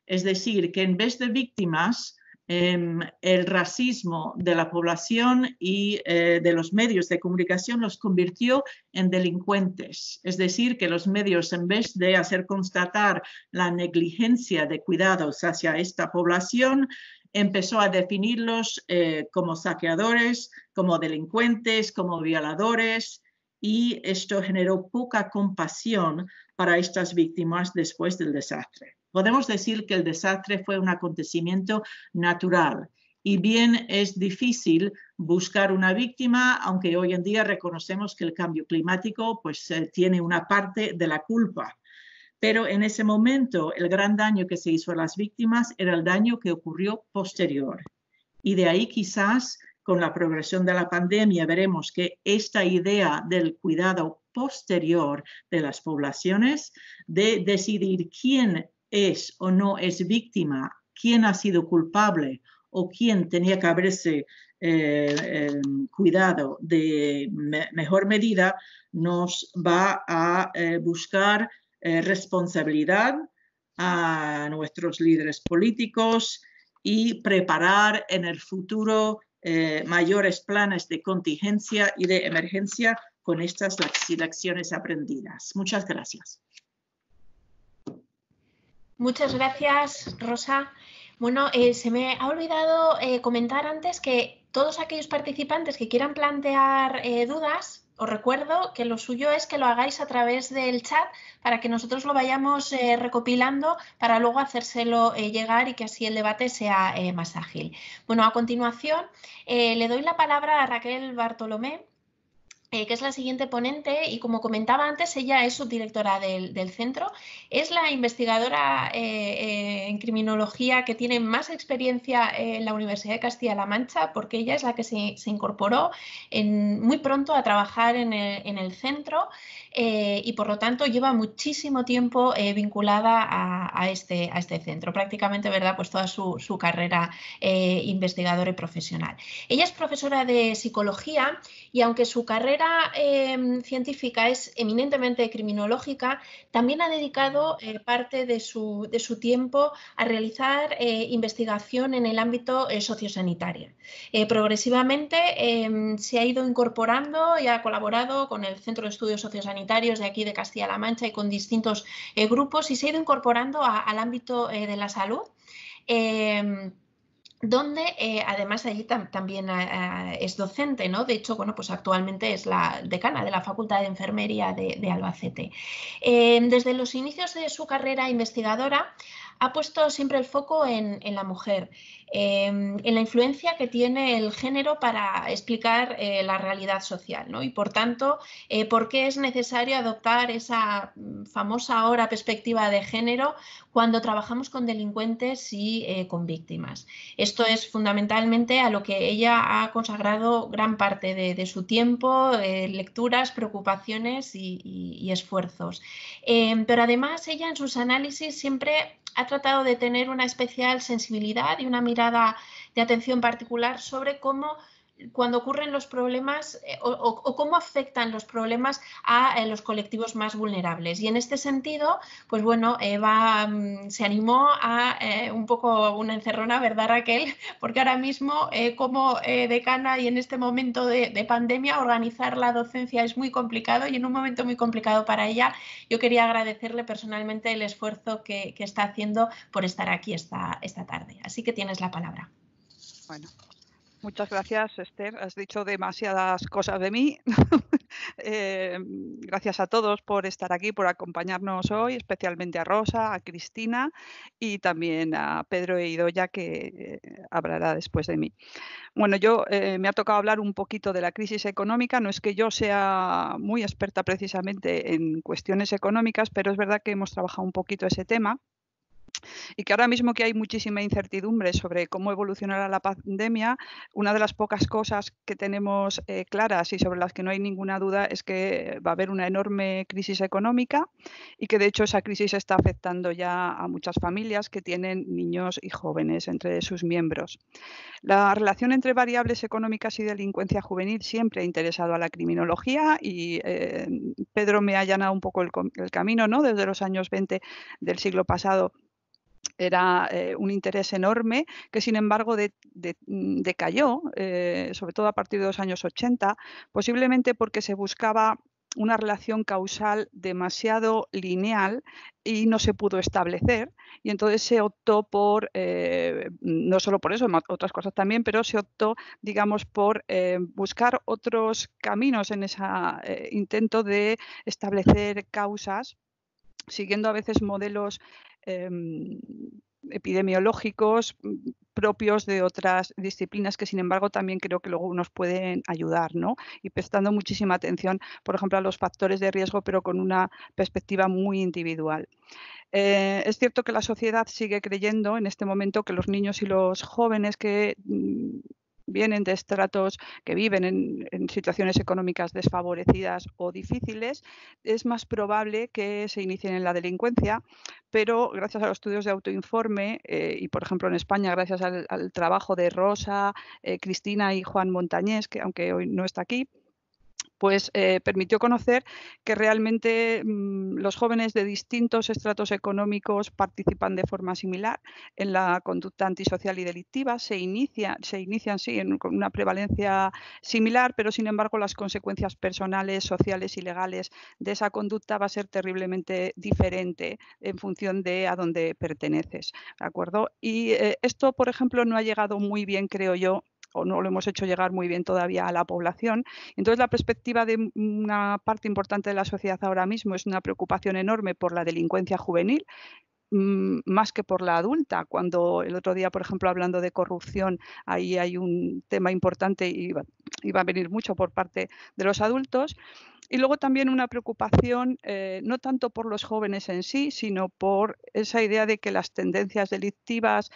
Es decir, que en vez de víctimas, el racismo de la población y de los medios de comunicación los convirtió en delincuentes. Es decir, que los medios, en vez de hacer constatar la negligencia de cuidados hacia esta población, empezó a definirlos como saqueadores, como delincuentes, como violadores, y esto generó poca compasión para estas víctimas después del desastre. Podemos decir que el desastre fue un acontecimiento natural y bien es difícil buscar una víctima, aunque hoy en día reconocemos que el cambio climático pues, tiene una parte de la culpa. Pero en ese momento el gran daño que se hizo a las víctimas era el daño que ocurrió posterior. Y de ahí quizás con la progresión de la pandemia veremos que esta idea del cuidado posterior de las poblaciones, de decidir quién es o no es víctima, quién ha sido culpable o quién tenía que haberse cuidado de mejor medida, nos va a buscar responsabilidad a nuestros líderes políticos y preparar en el futuro mayores planes de contingencia y de emergencia con estas lecciones aprendidas. Muchas gracias. Muchas gracias, Rosa. Bueno, se me ha olvidado comentar antes que todos aquellos participantes que quieran plantear dudas, os recuerdo que lo suyo es que lo hagáis a través del chat para que nosotros lo vayamos recopilando para luego hacérselo llegar y que así el debate sea más ágil. Bueno, a continuación le doy la palabra a Raquel Bartolomé, que es la siguiente ponente y como comentaba antes, ella es subdirectora del centro, es la investigadora en criminología que tiene más experiencia en la Universidad de Castilla-La Mancha porque ella es la que se incorporó muy pronto a trabajar en el centro. y por lo tanto lleva muchísimo tiempo vinculada a este centro, prácticamente, ¿verdad?, pues toda su carrera investigadora y profesional. Ella es profesora de psicología y aunque su carrera científica es eminentemente criminológica, también ha dedicado parte de su tiempo a realizar investigación en el ámbito sociosanitario. Progresivamente se ha ido incorporando y ha colaborado con el Centro de Estudios Sociosanitarios de aquí de Castilla-La Mancha y con distintos grupos, y se ha ido incorporando al ámbito de la salud, donde además allí también es docente, ¿no? De hecho, bueno, pues actualmente es la decana de la Facultad de Enfermería de Albacete. Desde los inicios de su carrera investigadora ha puesto siempre el foco en la mujer, en la influencia que tiene el género para explicar la realidad social, ¿no? Y por tanto, por qué es necesario adoptar esa famosa ahora perspectiva de género cuando trabajamos con delincuentes y con víctimas. Esto es fundamentalmente a lo que ella ha consagrado gran parte de su tiempo, lecturas, preocupaciones y esfuerzos. Pero además ella en sus análisis siempre ha tratado de tener una especial sensibilidad y una mirada de atención particular sobre cómo, cuando ocurren los problemas o cómo afectan los problemas a los colectivos más vulnerables. Y en este sentido, pues bueno, se animó a un poco una encerrona, ¿verdad, Raquel? Porque ahora mismo como decana y en este momento de pandemia, organizar la docencia es muy complicado, y en un momento muy complicado para ella, yo quería agradecerle personalmente el esfuerzo que está haciendo por estar aquí esta tarde. Así que tienes la palabra. Bueno. Muchas gracias, Esther. Has dicho demasiadas cosas de mí. Gracias a todos por estar aquí, por acompañarnos hoy, especialmente a Rosa, a Cristina y también a Pedro e Idoia, que hablará después de mí. Bueno, yo me ha tocado hablar un poquito de la crisis económica. No es que yo sea muy experta precisamente en cuestiones económicas, pero es verdad que hemos trabajado un poquito ese tema. Y que ahora mismo que hay muchísima incertidumbre sobre cómo evolucionará la pandemia, una de las pocas cosas que tenemos claras y sobre las que no hay ninguna duda es que va a haber una enorme crisis económica y que de hecho esa crisis está afectando ya a muchas familias que tienen niños y jóvenes entre sus miembros. La relación entre variables económicas y delincuencia juvenil siempre ha interesado a la criminología y Pedro me ha allanado un poco el camino, ¿no? Desde los años 20 del siglo pasado. Era un interés enorme que, sin embargo, decayó, sobre todo a partir de los años 80, posiblemente porque se buscaba una relación causal demasiado lineal y no se pudo establecer, y entonces se optó por, no solo por eso, otras cosas también, pero se optó, digamos, por buscar otros caminos en ese intento de establecer causas, siguiendo a veces modelos epidemiológicos propios de otras disciplinas que, sin embargo, también creo que luego nos pueden ayudar, ¿no? Y prestando muchísima atención, por ejemplo, a los factores de riesgo, pero con una perspectiva muy individual. Es cierto que la sociedad sigue creyendo en este momento que los niños y los jóvenes que vienen de estratos que viven en situaciones económicas desfavorecidas o difíciles, es más probable que se inicien en la delincuencia, pero gracias a los estudios de autoinforme y, por ejemplo, en España, gracias al trabajo de Rosa, Cristina y Juan Montañés, que aunque hoy no está aquí, pues permitió conocer que realmente los jóvenes de distintos estratos económicos participan de forma similar en la conducta antisocial y delictiva, se inician sí, con una prevalencia similar, pero sin embargo las consecuencias personales, sociales y legales de esa conducta va a ser terriblemente diferente en función de a dónde perteneces, ¿de acuerdo? Y esto, por ejemplo, no ha llegado muy bien, creo yo, o no lo hemos hecho llegar muy bien todavía a la población. Entonces, la perspectiva de una parte importante de la sociedad ahora mismo es una preocupación enorme por la delincuencia juvenil, más que por la adulta. Cuando el otro día, por ejemplo, hablando de corrupción, ahí hay un tema importante y va a venir mucho por parte de los adultos. Y luego también una preocupación, no tanto por los jóvenes en sí, sino por esa idea de que las tendencias delictivas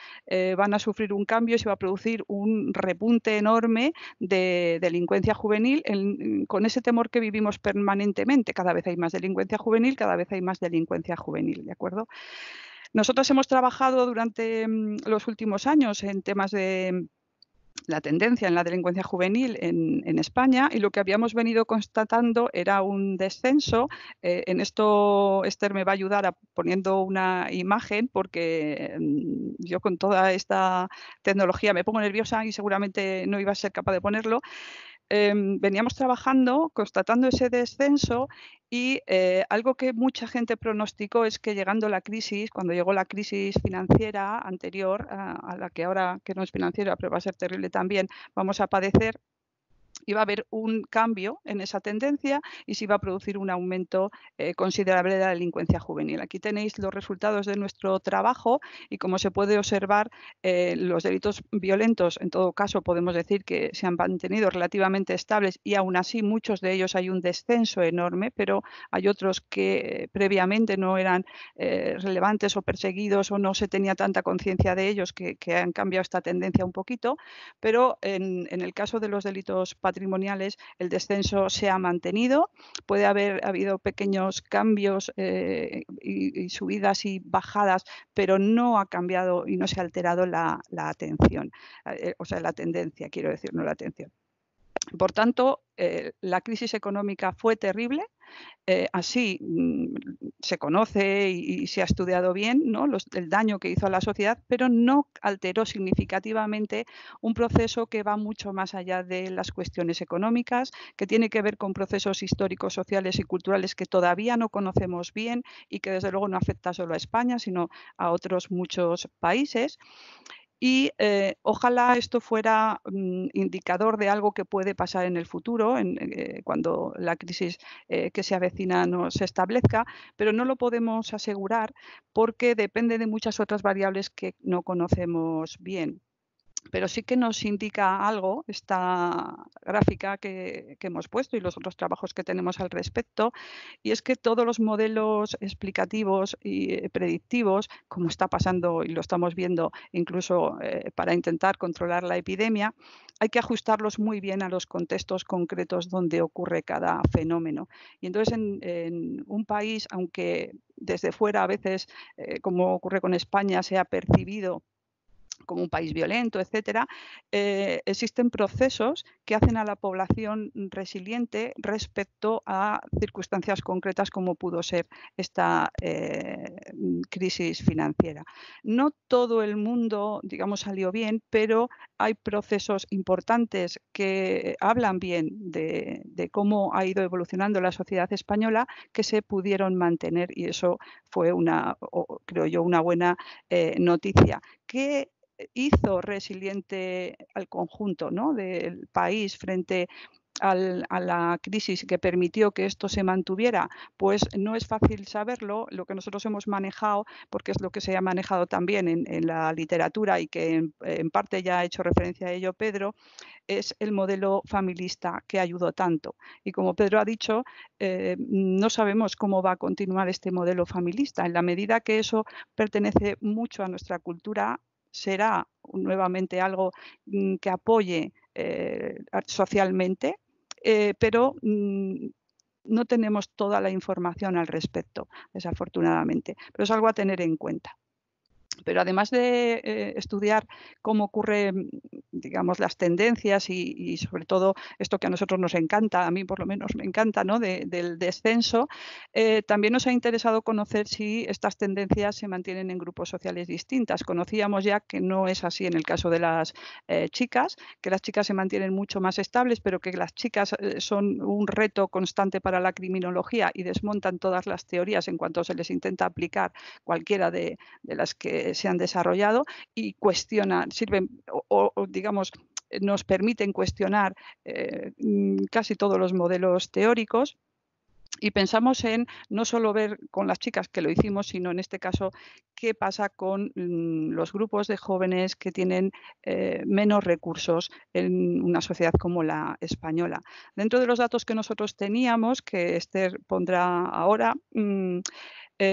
van a sufrir un cambio y se va a producir un repunte enorme de delincuencia juvenil, con ese temor que vivimos permanentemente. Cada vez hay más delincuencia juvenil, cada vez hay más delincuencia juvenil, ¿de acuerdo? Nosotros hemos trabajado durante los últimos años en temas de la tendencia en la delincuencia juvenil en España, y lo que habíamos venido constatando era un descenso. En esto Esther me va a ayudar poniendo una imagen, porque yo con toda esta tecnología me pongo nerviosa y seguramente no iba a ser capaz de ponerlo. Veníamos trabajando, constatando ese descenso, y algo que mucha gente pronosticó es que llegando la crisis, cuando llegó la crisis financiera anterior a la que ahora, que no es financiera, pero va a ser terrible también, vamos a padecer, iba a haber un cambio en esa tendencia y se iba a producir un aumento considerable de la delincuencia juvenil. Aquí tenéis los resultados de nuestro trabajo y, como se puede observar, los delitos violentos, en todo caso, podemos decir que se han mantenido relativamente estables, y aún así muchos de ellos hay un descenso enorme, pero hay otros que previamente no eran relevantes o perseguidos, o no se tenía tanta conciencia de ellos, que han cambiado esta tendencia un poquito. Pero en el caso de los delitos patrimoniales, el descenso se ha mantenido. Puede haber habido pequeños cambios y subidas y bajadas, pero no ha cambiado y no se ha alterado la atención, o sea, la tendencia, quiero decir, no la atención. Por tanto, la crisis económica fue terrible. Así se conoce y se ha estudiado bien, ¿no?, el daño que hizo a la sociedad, pero no alteró significativamente un proceso que va mucho más allá de las cuestiones económicas, que tiene que ver con procesos históricos, sociales y culturales que todavía no conocemos bien, y que desde luego no afecta solo a España, sino a otros muchos países. Y ojalá esto fuera indicador de algo que puede pasar en el futuro, cuando la crisis que se avecina no se establezca, pero no lo podemos asegurar porque depende de muchas otras variables que no conocemos bien. Pero sí que nos indica algo esta gráfica que hemos puesto y los otros trabajos que tenemos al respecto, y es que todos los modelos explicativos y predictivos, como está pasando y lo estamos viendo incluso para intentar controlar la epidemia, hay que ajustarlos muy bien a los contextos concretos donde ocurre cada fenómeno. Y entonces en un país, aunque desde fuera a veces, como ocurre con España, se ha percibido como un país violento, etcétera, existen procesos que hacen a la población resiliente respecto a circunstancias concretas, como pudo ser esta crisis financiera. No todo el mundo, digamos, salió bien, pero hay procesos importantes que hablan bien de cómo ha ido evolucionando la sociedad española, que se pudieron mantener, y eso fue creo yo, una buena noticia. ¿Qué hizo resiliente al conjunto, ¿no?, del país frente a la crisis, que permitió que esto se mantuviera? Pues no es fácil saberlo. Lo que nosotros hemos manejado, porque es lo que se ha manejado también en la literatura, y que en parte ya ha hecho referencia a ello Pedro, es el modelo familista, que ayudó tanto. Y como Pedro ha dicho, no sabemos cómo va a continuar este modelo familista. En la medida que eso pertenece mucho a nuestra cultura, será nuevamente algo que apoye socialmente, pero no tenemos toda la información al respecto, desafortunadamente. Pero es algo a tener en cuenta. Pero además de estudiar cómo ocurren, digamos, las tendencias y sobre todo esto que a nosotros nos encanta, a mí por lo menos me encanta, ¿no?, del descenso, también nos ha interesado conocer si estas tendencias se mantienen en grupos sociales distintas. Conocíamos ya que no es así en el caso de las chicas, que las chicas se mantienen mucho más estables, pero que las chicas son un reto constante para la criminología y desmontan todas las teorías en cuanto se les intenta aplicar cualquiera de las que se han desarrollado, y cuestionan, sirven o digamos, nos permiten cuestionar casi todos los modelos teóricos. Y pensamos en no solo ver con las chicas, que lo hicimos, sino en este caso qué pasa con los grupos de jóvenes que tienen menos recursos en una sociedad como la española. Dentro de los datos que nosotros teníamos, que Esther pondrá ahora,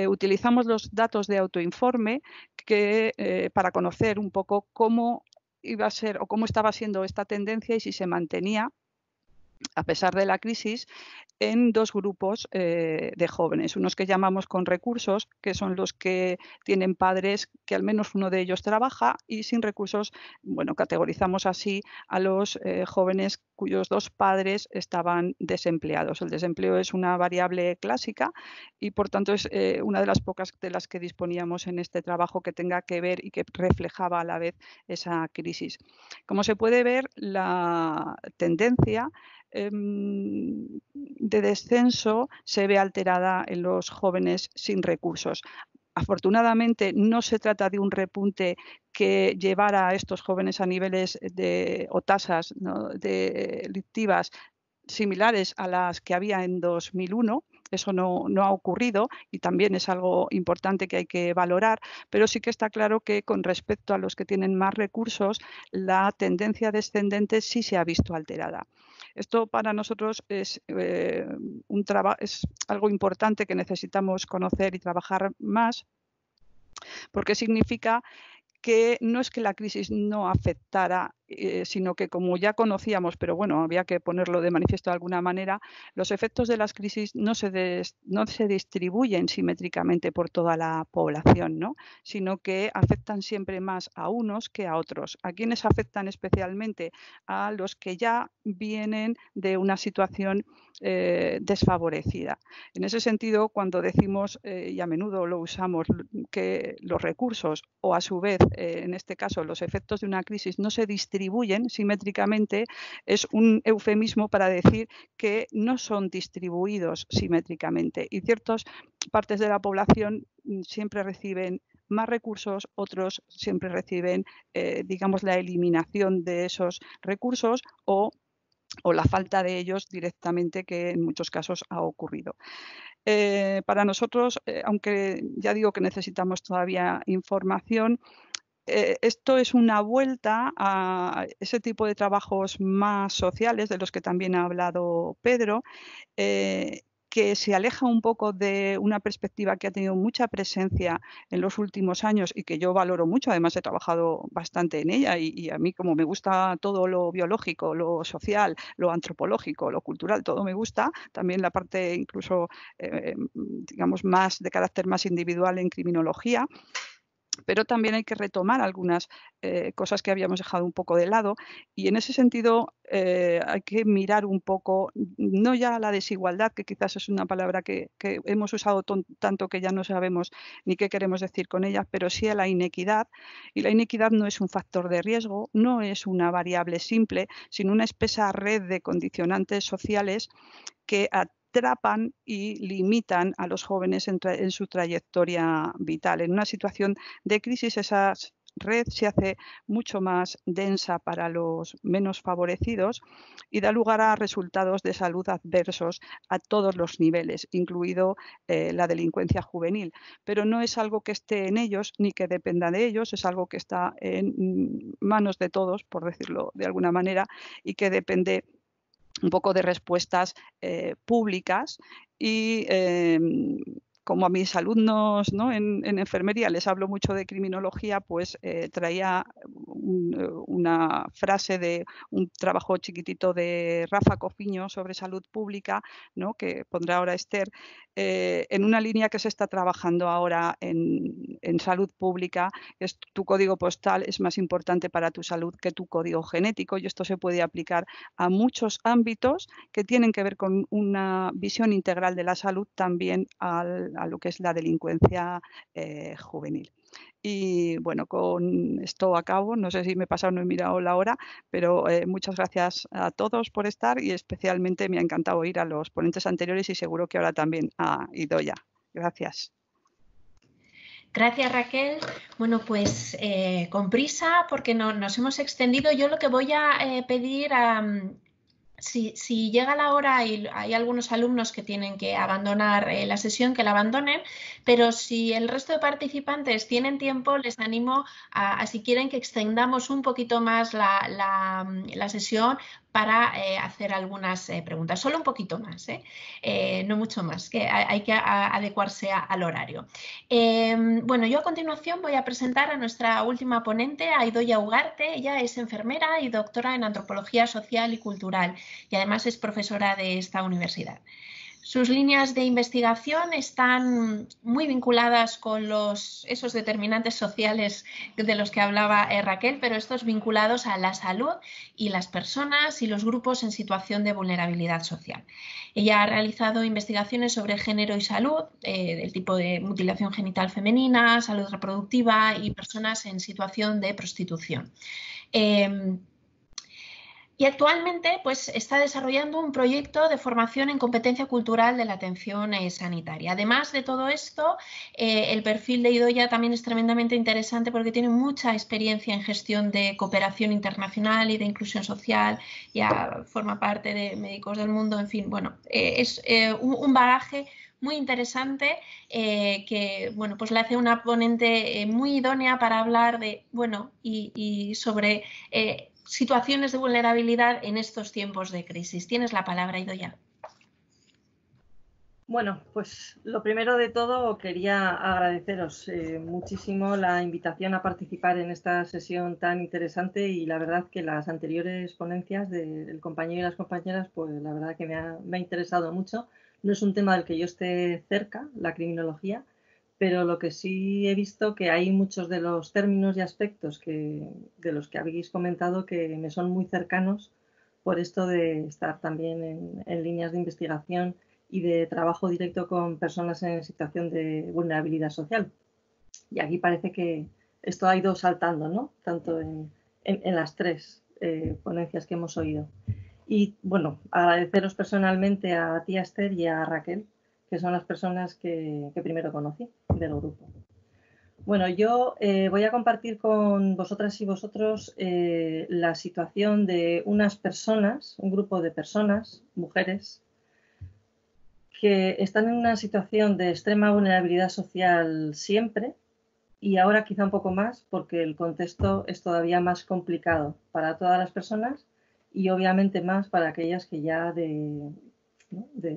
utilizamos los datos de autoinforme para conocer un poco cómo iba a ser o cómo estaba siendo esta tendencia y si se mantenía a pesar de la crisis, en dos grupos de jóvenes. Unos que llamamos con recursos, que son los que tienen padres que al menos uno de ellos trabaja, y sin recursos, bueno, categorizamos así a los jóvenes cuyos dos padres estaban desempleados. El desempleo es una variable clásica y por tanto es una de las pocas de las que disponíamos en este trabajo que tenga que ver y que reflejaba a la vez esa crisis. Como se puede ver, la tendencia de descenso se ve alterada en los jóvenes sin recursos. Afortunadamente no se trata de un repunte que llevara a estos jóvenes a niveles o tasas, ¿no?, delictivas similares a las que había en 2001. Eso no ha ocurrido y también es algo importante que hay que valorar, pero sí que está claro que con respecto a los que tienen más recursos, la tendencia descendente sí se ha visto alterada. Esto para nosotros es algo importante que necesitamos conocer y trabajar más, porque significa que no es que la crisis no afectara, sino que como ya conocíamos, pero bueno, había que ponerlo de manifiesto de alguna manera, los efectos de las crisis no se distribuyen simétricamente por toda la población, ¿no?, sino que afectan siempre más a unos que a otros. ¿A quiénes afectan especialmente? A los que ya vienen de una situación desfavorecida. En ese sentido, cuando decimos, y a menudo lo usamos, que los recursos o a su vez, en este caso, los efectos de una crisis no se distribuyen simétricamente, es un eufemismo para decir que no son distribuidos simétricamente y ciertas partes de la población siempre reciben más recursos, otros siempre reciben, digamos, la eliminación de esos recursos o la falta de ellos directamente, que en muchos casos ha ocurrido. Para nosotros, aunque ya digo que necesitamos todavía información, esto es una vuelta a ese tipo de trabajos más sociales, de los que también ha hablado Pedro, que se aleja un poco de una perspectiva que ha tenido mucha presencia en los últimos años y que yo valoro mucho. Además, he trabajado bastante en ella y a mí, como me gusta todo lo biológico, lo social, lo antropológico, lo cultural, todo me gusta, también la parte incluso, digamos, más de carácter más individual en criminología. Pero también hay que retomar algunas cosas que habíamos dejado un poco de lado y en ese sentido hay que mirar un poco, no ya la desigualdad, que quizás es una palabra que hemos usado tanto que ya no sabemos ni qué queremos decir con ella, pero sí a la inequidad. Y la inequidad no es un factor de riesgo, no es una variable simple, sino una espesa red de condicionantes sociales que atrapan y limitan a los jóvenes en su trayectoria vital. En una situación de crisis, esa red se hace mucho más densa para los menos favorecidos y da lugar a resultados de salud adversos a todos los niveles, incluido la delincuencia juvenil. Pero no es algo que esté en ellos ni que dependa de ellos, es algo que está en manos de todos, por decirlo de alguna manera, y que depende un poco de respuestas públicas y como a mis alumnos, ¿no?, en enfermería les hablo mucho de criminología, pues traía una frase de un trabajo chiquitito de Rafa Cofiño sobre salud pública, ¿no?, que pondrá ahora Esther, en una línea que se está trabajando ahora en salud pública. Es tu código postal es más importante para tu salud que tu código genético, y esto se puede aplicar a muchos ámbitos que tienen que ver con una visión integral de la salud, también a lo que es la delincuencia juvenil. Y bueno, con esto acabo. No sé si me he pasado, no he mirado la hora, pero muchas gracias a todos por estar y especialmente me ha encantado oír a los ponentes anteriores y seguro que ahora también a Idoia. Gracias. Gracias, Raquel. Bueno, pues con prisa, porque nos hemos extendido, yo lo que voy a pedir Si llega la hora y hay algunos alumnos que tienen que abandonar la sesión, que la abandonen, pero si el resto de participantes tienen tiempo, les animo a si quieren, que extendamos un poquito más la sesión para hacer algunas preguntas, solo un poquito más, no mucho más, que hay que adecuarse al horario. Bueno, yo a continuación voy a presentar a nuestra última ponente, a Idoia Ugarte. Ella es enfermera y doctora en Antropología Social y Cultural y además es profesora de esta universidad. Sus líneas de investigación están muy vinculadas con esos determinantes sociales de los que hablaba Raquel, pero estos vinculados a la salud y las personas y los grupos en situación de vulnerabilidad social. Ella ha realizado investigaciones sobre género y salud, del tipo de mutilación genital femenina, salud reproductiva y personas en situación de prostitución. Y actualmente pues, está desarrollando un proyecto de formación en competencia cultural de la atención sanitaria. Además de todo esto, el perfil de Idoia también es tremendamente interesante porque tiene mucha experiencia en gestión de cooperación internacional y de inclusión social, ya forma parte de Médicos del Mundo, en fin, bueno, es un bagaje muy interesante que bueno, pues le hace una ponente muy idónea para hablar de, bueno, y sobre situaciones de vulnerabilidad en estos tiempos de crisis. Tienes la palabra, Idoia. Bueno, pues lo primero de todo quería agradeceros muchísimo la invitación a participar en esta sesión tan interesante y la verdad que las anteriores ponencias del compañero y las compañeras, pues la verdad que me ha interesado mucho. No es un tema del que yo esté cerca, la criminología, pero lo que sí he visto que hay muchos de los términos y aspectos de los que habéis comentado que me son muy cercanos por esto de estar también en líneas de investigación y de trabajo directo con personas en situación de vulnerabilidad social. Y aquí parece que esto ha ido saltando, ¿no? Tanto en las tres ponencias que hemos oído. Y bueno, agradeceros personalmente a ti, Esther, y a Raquel, que son las personas que primero conocí del grupo. Bueno, yo voy a compartir con vosotras y vosotros la situación de unas personas, un grupo de personas, mujeres, que están en una situación de extrema vulnerabilidad social siempre y ahora quizá un poco más porque el contexto es todavía más complicado para todas las personas y obviamente más para aquellas que ya de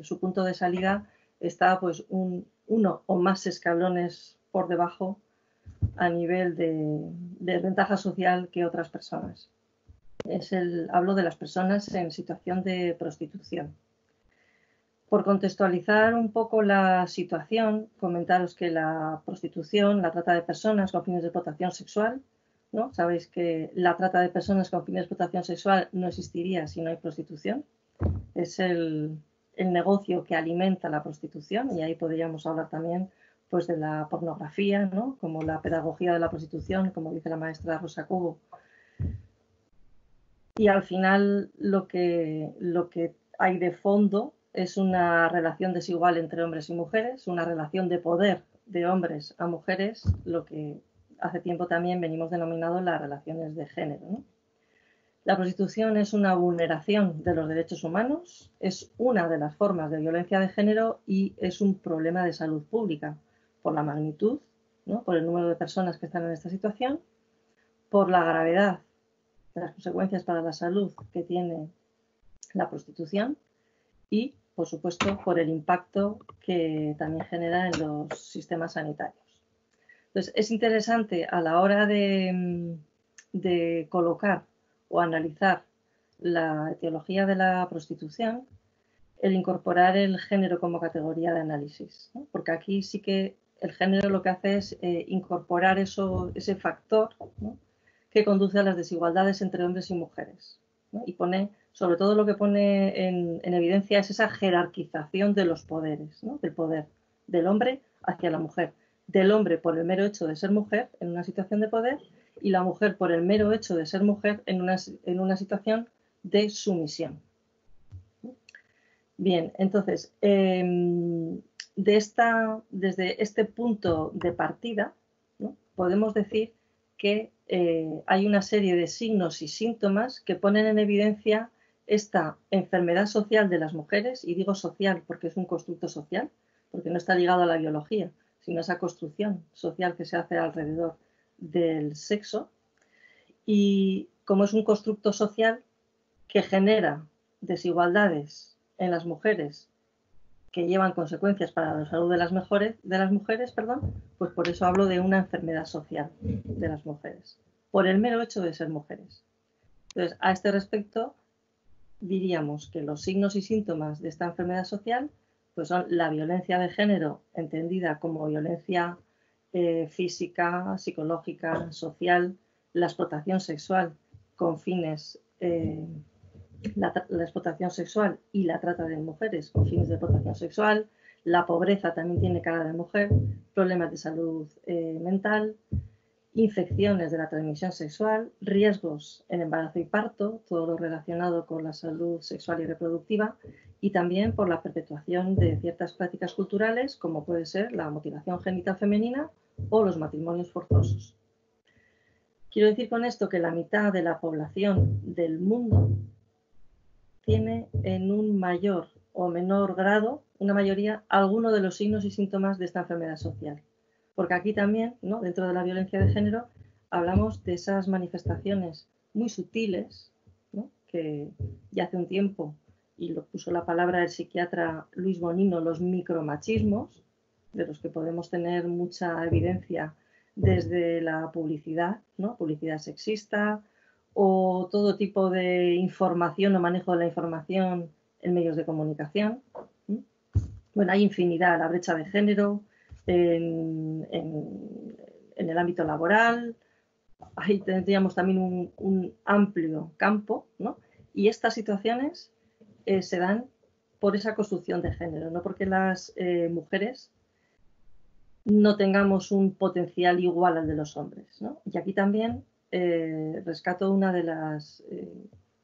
su punto de salida está pues uno o más escalones por debajo a nivel de ventaja social que otras personas. Hablo de las personas en situación de prostitución. Por contextualizar un poco la situación, comentaros que la prostitución, la trata de personas con fines de explotación sexual, ¿no? Sabéis que la trata de personas con fines de explotación sexual no existiría si no hay prostitución. Es el negocio que alimenta la prostitución y ahí podríamos hablar también pues, de la pornografía, ¿no? Como la pedagogía de la prostitución, como dice la maestra Rosa Cobo. Y al final lo que hay de fondo es una relación desigual entre hombres y mujeres, una relación de poder de hombres a mujeres, lo que hace tiempo también venimos denominando las relaciones de género, ¿no? La prostitución es una vulneración de los derechos humanos, es una de las formas de violencia de género y es un problema de salud pública por la magnitud, ¿no? Por el número de personas que están en esta situación, por la gravedad de las consecuencias para la salud que tiene la prostitución y, por supuesto, por el impacto que también genera en los sistemas sanitarios. Entonces, es interesante a la hora de colocar o analizar la etiología de la prostitución el incorporar el género como categoría de análisis, ¿no? Porque aquí sí que el género lo que hace es incorporar ese factor, ¿no? Que conduce a las desigualdades entre hombres y mujeres, ¿no? Y sobre todo lo que pone en evidencia es esa jerarquización de los poderes, ¿no? Del poder del hombre hacia la mujer, del hombre por el mero hecho de ser mujer en una situación de poder y la mujer por el mero hecho de ser mujer en una situación de sumisión. Bien, entonces, desde este punto de partida, ¿no? Podemos decir que hay una serie de signos y síntomas que ponen en evidencia esta enfermedad social de las mujeres, y digo social porque es un constructo social, porque no está ligado a la biología, sino a esa construcción social que se hace alrededor del sexo, y como es un constructo social que genera desigualdades en las mujeres que llevan consecuencias para la salud de las mujeres, pues por eso hablo de una enfermedad social de las mujeres, por el mero hecho de ser mujeres. Entonces, a este respecto, diríamos que los signos y síntomas de esta enfermedad social pues son la violencia de género, entendida como violencia física, psicológica, social, la explotación sexual con fines la explotación sexual y la trata de mujeres con fines de explotación sexual, la pobreza también tiene cara de mujer, problemas de salud mental, infecciones de la transmisión sexual, riesgos en embarazo y parto, todo lo relacionado con la salud sexual y reproductiva, y también por la perpetuación de ciertas prácticas culturales como puede ser la mutilación genital femenina o los matrimonios forzosos. Quiero decir con esto que la mitad de la población del mundo tiene en un mayor o menor grado, una mayoría, alguno de los signos y síntomas de esta enfermedad social. Porque aquí también, ¿no?, dentro de la violencia de género, hablamos de esas manifestaciones muy sutiles, ¿no?, que ya hace un tiempo, y lo puso la palabra el psiquiatra Luis Bonino, los micromachismos, de los que podemos tener mucha evidencia desde la publicidad, ¿no?, publicidad sexista, o todo tipo de información o manejo de la información en medios de comunicación. Bueno, hay infinidad, la brecha de género en el ámbito laboral, ahí tendríamos también un amplio campo, ¿no? Y estas situaciones se dan por esa construcción de género, no porque las mujeres no tengamos un potencial igual al de los hombres, ¿no? Y aquí también rescato una de las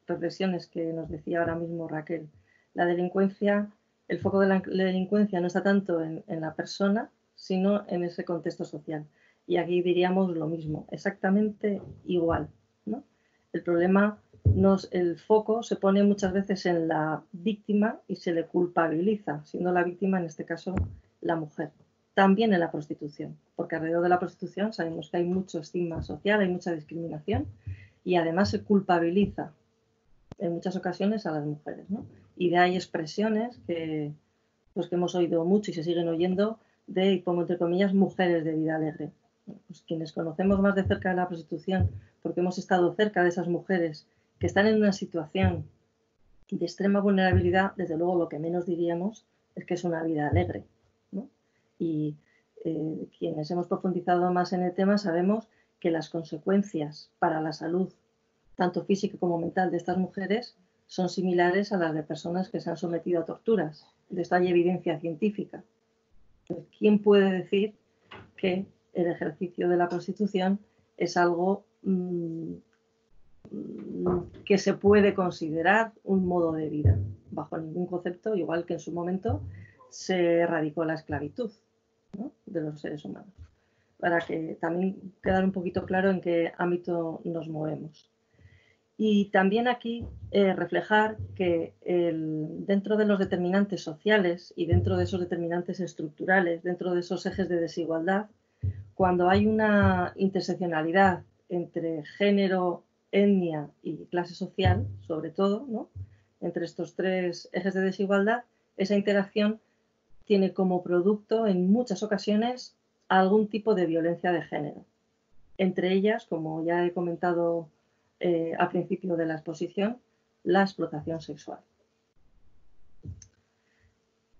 reflexiones que nos decía ahora mismo Raquel. La delincuencia, el foco de la delincuencia no está tanto en la persona, sino en ese contexto social. Y aquí diríamos lo mismo, exactamente igual, ¿no? El problema, el foco se pone muchas veces en la víctima y se le culpabiliza, siendo la víctima en este caso la mujer. También en la prostitución, porque alrededor de la prostitución sabemos que hay mucho estigma social, hay mucha discriminación y además se culpabiliza en muchas ocasiones a las mujeres, ¿no? Y de ahí expresiones que hemos oído mucho y se siguen oyendo de, y pongo entre comillas, mujeres de vida alegre. Pues quienes conocemos más de cerca de la prostitución, porque hemos estado cerca de esas mujeres que están en una situación de extrema vulnerabilidad, desde luego lo que menos diríamos es que es una vida alegre, ¿no? Y quienes hemos profundizado más en el tema sabemos que las consecuencias para la salud, tanto física como mental, de estas mujeres son similares a las de personas que se han sometido a torturas. De esto hay evidencia científica. ¿Quién puede decir que el ejercicio de la prostitución es algo que se puede considerar un modo de vida? Bajo ningún concepto, igual que en su momento se erradicó la esclavitud, ¿no?, de los seres humanos. Para que también quedar un poquito claro en qué ámbito nos movemos. Y también aquí reflejar que dentro de los determinantes sociales y dentro de esos determinantes estructurales, dentro de esos ejes de desigualdad, cuando hay una interseccionalidad entre género, etnia y clase social, sobre todo, ¿no?, entre estos tres ejes de desigualdad, esa interacción tiene como producto en muchas ocasiones algún tipo de violencia de género. Entre ellas, como ya he comentado al principio de la exposición, la explotación sexual.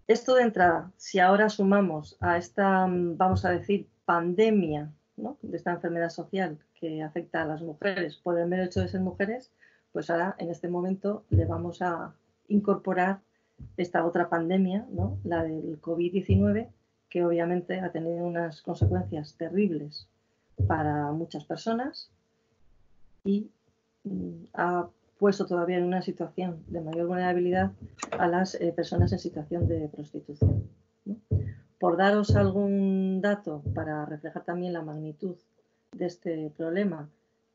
Esto de entrada, si ahora sumamos a esta, vamos a decir, pandemia, ¿no?, de esta enfermedad social que afecta a las mujeres por el mero hecho de ser mujeres, pues ahora en este momento le vamos a incorporar esta otra pandemia, ¿no?, la del COVID-19, que obviamente ha tenido unas consecuencias terribles para muchas personas y ha puesto todavía en una situación de mayor vulnerabilidad a las personas en situación de prostitución, ¿no? Por daros algún dato para reflejar también la magnitud de este problema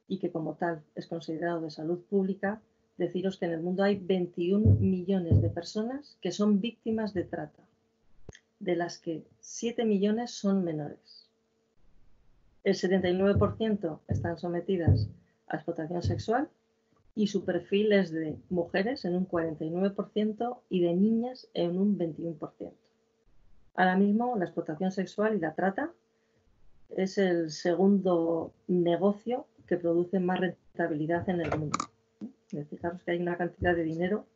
y que como tal es considerado de salud pública, deciros que en el mundo hay 21 millones de personas que son víctimas de trata, de las que 7 millones son menores. El 79% están sometidas a explotación sexual y su perfil es de mujeres en un 49% y de niñas en un 21%. Ahora mismo la explotación sexual y la trata es el segundo negocio que produce más rentabilidad en el mundo. Fijaros que hay una cantidad de dinero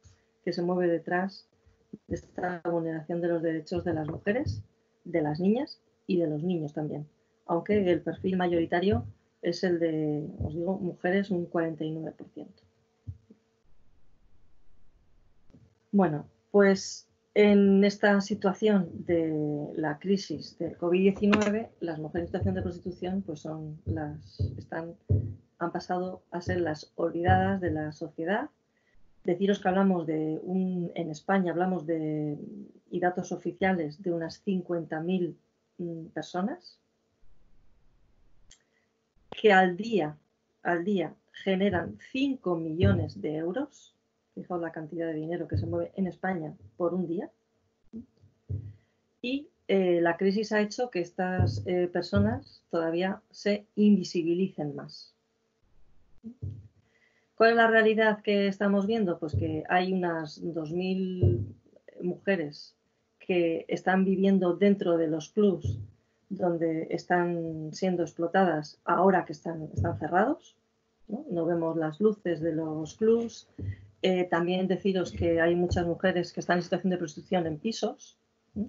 que se mueve detrás de esta vulneración de los derechos de las mujeres, de las niñas y de los niños también. Aunque el perfil mayoritario es el de, os digo, mujeres un 49%. Bueno, pues en esta situación de la crisis del COVID-19, las mujeres en situación de prostitución pues han pasado a ser las olvidadas de la sociedad. Deciros que hablamos en España hablamos de, y datos oficiales, de unas 50.000 personas que al día generan 5 millones de euros. Fijaos la cantidad de dinero que se mueve en España por un día. Y la crisis ha hecho que estas personas todavía se invisibilicen más. ¿Cuál es la realidad que estamos viendo? Pues que hay unas 2.000 mujeres que están viviendo dentro de los clubs donde están siendo explotadas ahora que están cerrados. No vemos las luces de los clubs. También deciros que hay muchas mujeres que están en situación de prostitución en pisos,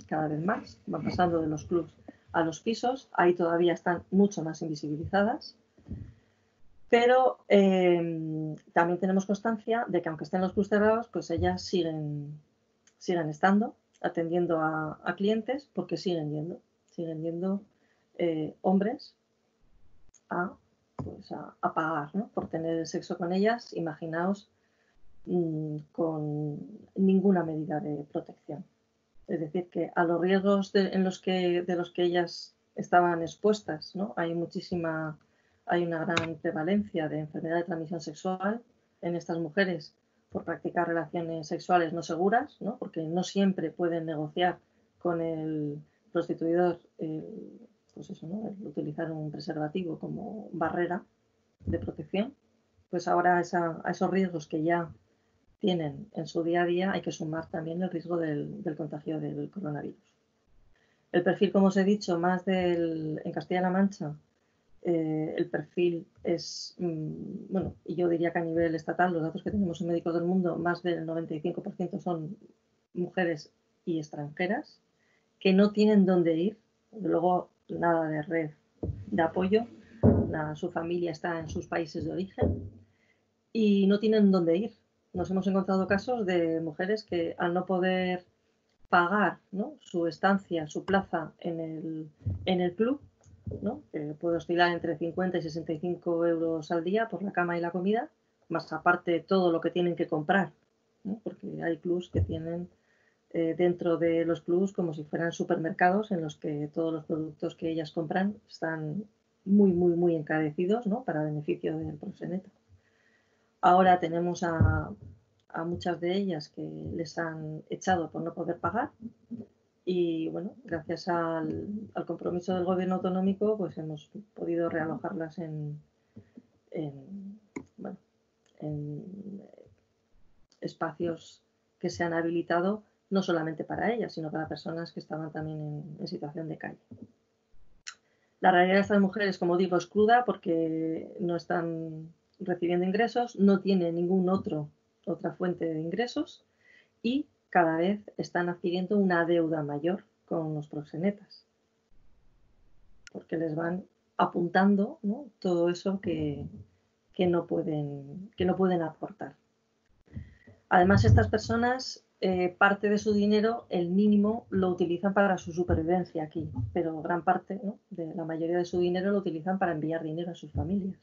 cada vez más, van pasando de los clubs a los pisos, ahí todavía están mucho más invisibilizadas, pero también tenemos constancia de que aunque estén los clubs cerrados, pues ellas siguen estando, atendiendo a clientes, porque siguen yendo hombres a pagar, ¿no?, por tener sexo con ellas. Imaginaos, con ninguna medida de protección. Es decir, que a los riesgos de los que ellas estaban expuestas, ¿no?, hay una gran prevalencia de enfermedad de transmisión sexual en estas mujeres por practicar relaciones sexuales no seguras, ¿no?, porque no siempre pueden negociar con el prostituidor pues eso, ¿no?, el utilizar un preservativo como barrera de protección. Pues ahora a esos riesgos que ya tienen en su día a día hay que sumar también el riesgo del contagio del coronavirus. El perfil, como os he dicho, en Castilla-La Mancha, el perfil es, bueno, y yo diría que a nivel estatal, los datos que tenemos en Médicos del Mundo, más del 95% son mujeres y extranjeras que no tienen dónde ir. Luego, nada de red de apoyo, su familia está en sus países de origen y no tienen dónde ir. Nos hemos encontrado casos de mujeres que al no poder pagar, ¿no?, su estancia, su plaza en el club, ¿no?, que puede oscilar entre 50 y 65 euros al día por la cama y la comida, más aparte todo lo que tienen que comprar, ¿no?, porque hay clubs que tienen dentro de los clubs como si fueran supermercados en los que todos los productos que ellas compran están muy, muy, muy encarecidos, ¿no?, para beneficio del proxeneta. Ahora tenemos a muchas de ellas que les han echado por no poder pagar y, bueno, gracias al compromiso del gobierno autonómico, pues hemos podido realojarlas en espacios que se han habilitado no solamente para ellas, sino para personas que estaban también en situación de calle. La realidad de estas mujeres, como digo, es cruda porque no están recibiendo ingresos, no tienen otra fuente de ingresos y cada vez están adquiriendo una deuda mayor con los proxenetas, porque les van apuntando, ¿no?, todo eso que no pueden aportar. Además, estas personas, parte de su dinero, el mínimo, lo utilizan para su supervivencia aquí, pero gran parte, ¿no?, de la mayoría de su dinero lo utilizan para enviar dinero a sus familias.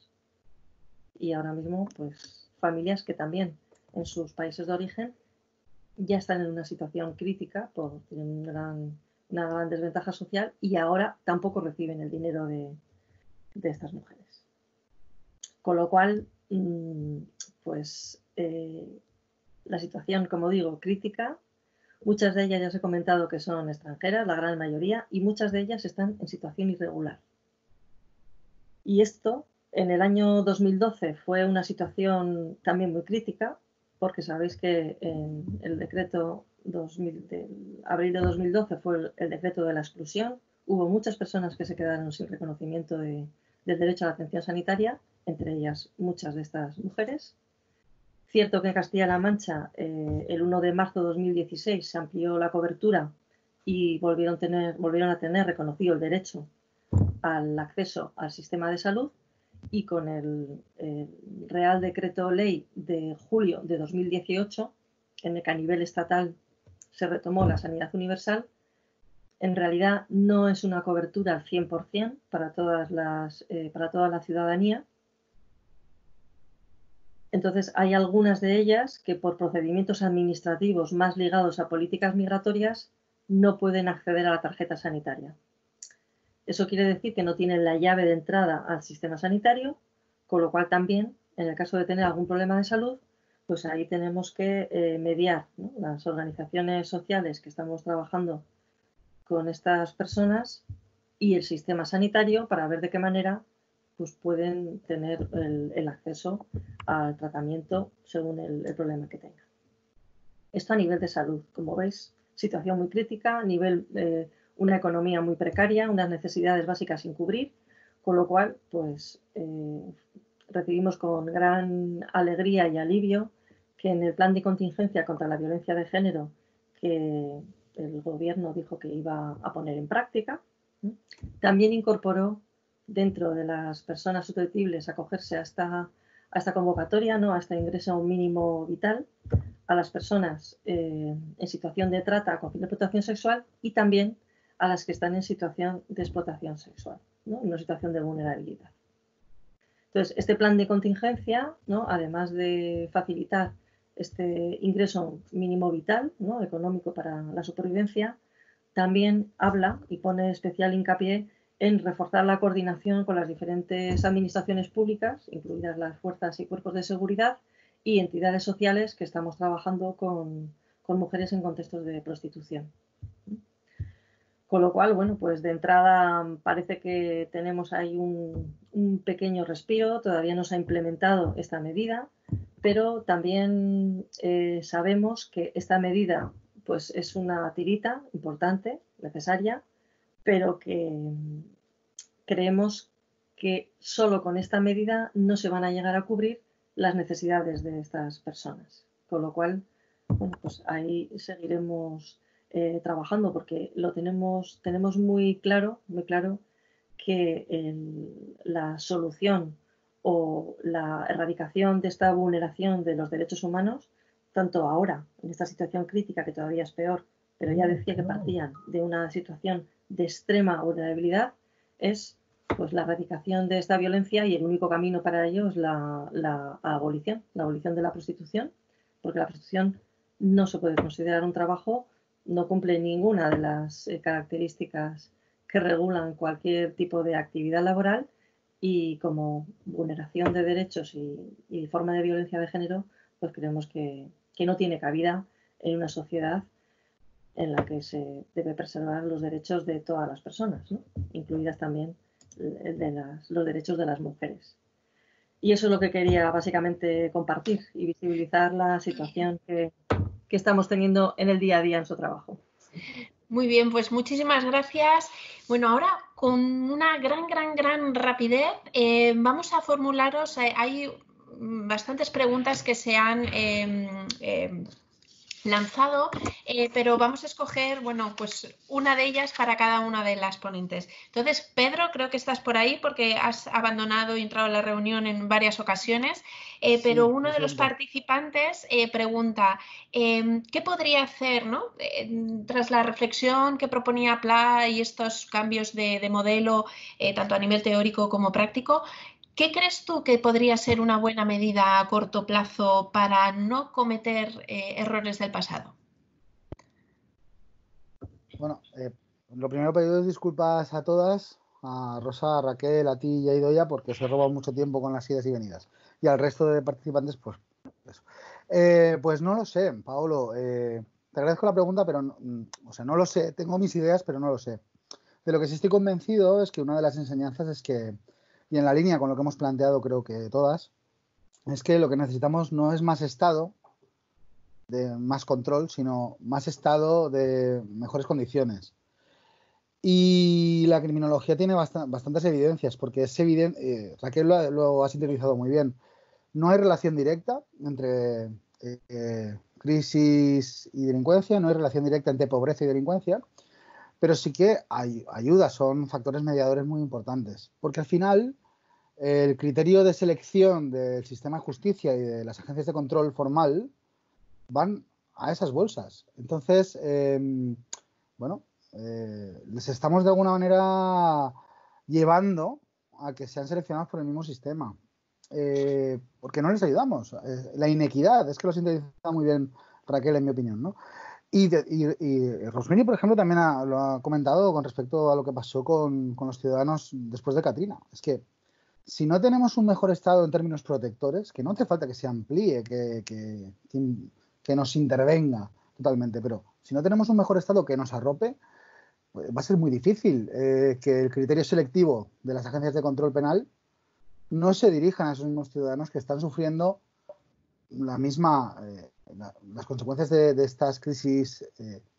Y ahora mismo, pues, familias que también en sus países de origen ya están en una situación crítica, tienen una gran desventaja social y ahora tampoco reciben el dinero de estas mujeres. Con lo cual, pues la situación, como digo, crítica. Muchas de ellas ya os he comentado que son extranjeras, la gran mayoría, y muchas de ellas están en situación irregular. Y esto, en el año 2012, fue una situación también muy crítica, porque sabéis que en el decreto de abril de 2012 fue el decreto de la exclusión. Hubo muchas personas que se quedaron sin reconocimiento del derecho a la atención sanitaria, entre ellas muchas de estas mujeres. Cierto que en Castilla-La Mancha el 1 de marzo de 2016 se amplió la cobertura y volvieron a tener reconocido el derecho al acceso al sistema de salud, y con el Real Decreto Ley de julio de 2018, en el que a nivel estatal se retomó la sanidad universal, en realidad no es una cobertura al 100% para toda la ciudadanía. Entonces, hay algunas de ellas que por procedimientos administrativos más ligados a políticas migratorias no pueden acceder a la tarjeta sanitaria. Eso quiere decir que no tienen la llave de entrada al sistema sanitario, con lo cual también, en el caso de tener algún problema de salud, pues ahí tenemos que mediar, ¿no?, las organizaciones sociales que estamos trabajando con estas personas y el sistema sanitario para ver de qué manera pues pueden tener el acceso al tratamiento según el problema que tengan. Esto a nivel de salud, como veis, situación muy crítica, a nivel una economía muy precaria, unas necesidades básicas sin cubrir, con lo cual pues recibimos con gran alegría y alivio que en el plan de contingencia contra la violencia de género que el gobierno dijo que iba a poner en práctica, también incorporó dentro de las personas susceptibles a acogerse a esta convocatoria, ¿no?, a este ingreso mínimo vital, a las personas en situación de trata con fin de explotación sexual y también a las que están en situación de explotación sexual, ¿no?, en una situación de vulnerabilidad. Entonces, este plan de contingencia, ¿no?, además de facilitar este ingreso mínimo vital, ¿no?, económico para la supervivencia, también habla y pone especial hincapié en reforzar la coordinación con las diferentes administraciones públicas, incluidas las fuerzas y cuerpos de seguridad, y entidades sociales que estamos trabajando con mujeres en contextos de prostitución. Con lo cual, bueno, pues de entrada parece que tenemos ahí un pequeño respiro, todavía no se ha implementado esta medida, pero también sabemos que esta medida pues es una tirita importante, necesaria, pero que creemos que solo con esta medida no se van a llegar a cubrir las necesidades de estas personas. Con lo cual, bueno, pues ahí seguiremos trabajando porque lo tenemos muy claro que la solución o la erradicación de esta vulneración de los derechos humanos, tanto ahora, en esta situación crítica que todavía es peor, pero ya decía que partían de una situación de extrema vulnerabilidad, es pues la erradicación de esta violencia, y el único camino para ello es la abolición de la prostitución, porque la prostitución no se puede considerar un trabajo, no cumple ninguna de las características que regulan cualquier tipo de actividad laboral, y como vulneración de derechos y forma de violencia de género, pues creemos que no tiene cabida en una sociedad en la que se debe preservar los derechos de todas las personas, ¿no?, incluidas también los derechos de las mujeres. Y eso es lo que quería básicamente compartir y visibilizar la situación que estamos teniendo en el día a día en su trabajo. Muy bien, pues muchísimas gracias. Bueno, ahora con una gran rapidez vamos a formularos, hay bastantes preguntas que se han lanzado, pero vamos a escoger, bueno, pues una de ellas para cada una de las ponentes. Entonces, Pedro, creo que estás por ahí porque has abandonado y entrado a la reunión en varias ocasiones, pero sí, uno de los participantes pregunta, ¿qué podría hacer, ¿no?, tras la reflexión que proponía PLA y estos cambios de modelo, tanto a nivel teórico como práctico? ¿Qué crees tú que podría ser una buena medida a corto plazo para no cometer errores del pasado? Bueno, lo primero, pedir disculpas a todas, a Rosa, a Raquel, a ti y a Idoia, porque os he robado mucho tiempo con las idas y venidas. Y al resto de participantes, pues Pues no lo sé, Paolo. Te agradezco la pregunta, pero no lo sé. Tengo mis ideas, pero no lo sé. De lo que sí estoy convencido es que una de las enseñanzas es que, y en la línea con lo que hemos planteado creo que todas, es que lo que necesitamos no es más Estado, de más control, sino más Estado de mejores condiciones. Y la criminología tiene bastantes evidencias, porque es evidente, Raquel lo ha sintetizado muy bien, no hay relación directa entre crisis y delincuencia, no hay relación directa entre pobreza y delincuencia, pero sí que hay ayuda, son factores mediadores muy importantes, porque al final el criterio de selección del sistema de justicia y de las agencias de control formal van a esas bolsas. Entonces, les estamos de alguna manera llevando a que sean seleccionados por el mismo sistema. Porque no les ayudamos. La inequidad, es que lo sintetiza muy bien Raquel, en mi opinión, ¿no? Y Rosemary, por ejemplo, también lo ha comentado con respecto a lo que pasó con los ciudadanos después de Katrina. Es que si no tenemos un mejor Estado en términos protectores, que no hace falta que se amplíe, que nos intervenga totalmente, pero si no tenemos un mejor Estado que nos arrope, pues va a ser muy difícil que el criterio selectivo de las agencias de control penal no se dirijan a esos mismos ciudadanos que están sufriendo las consecuencias de estas crisis,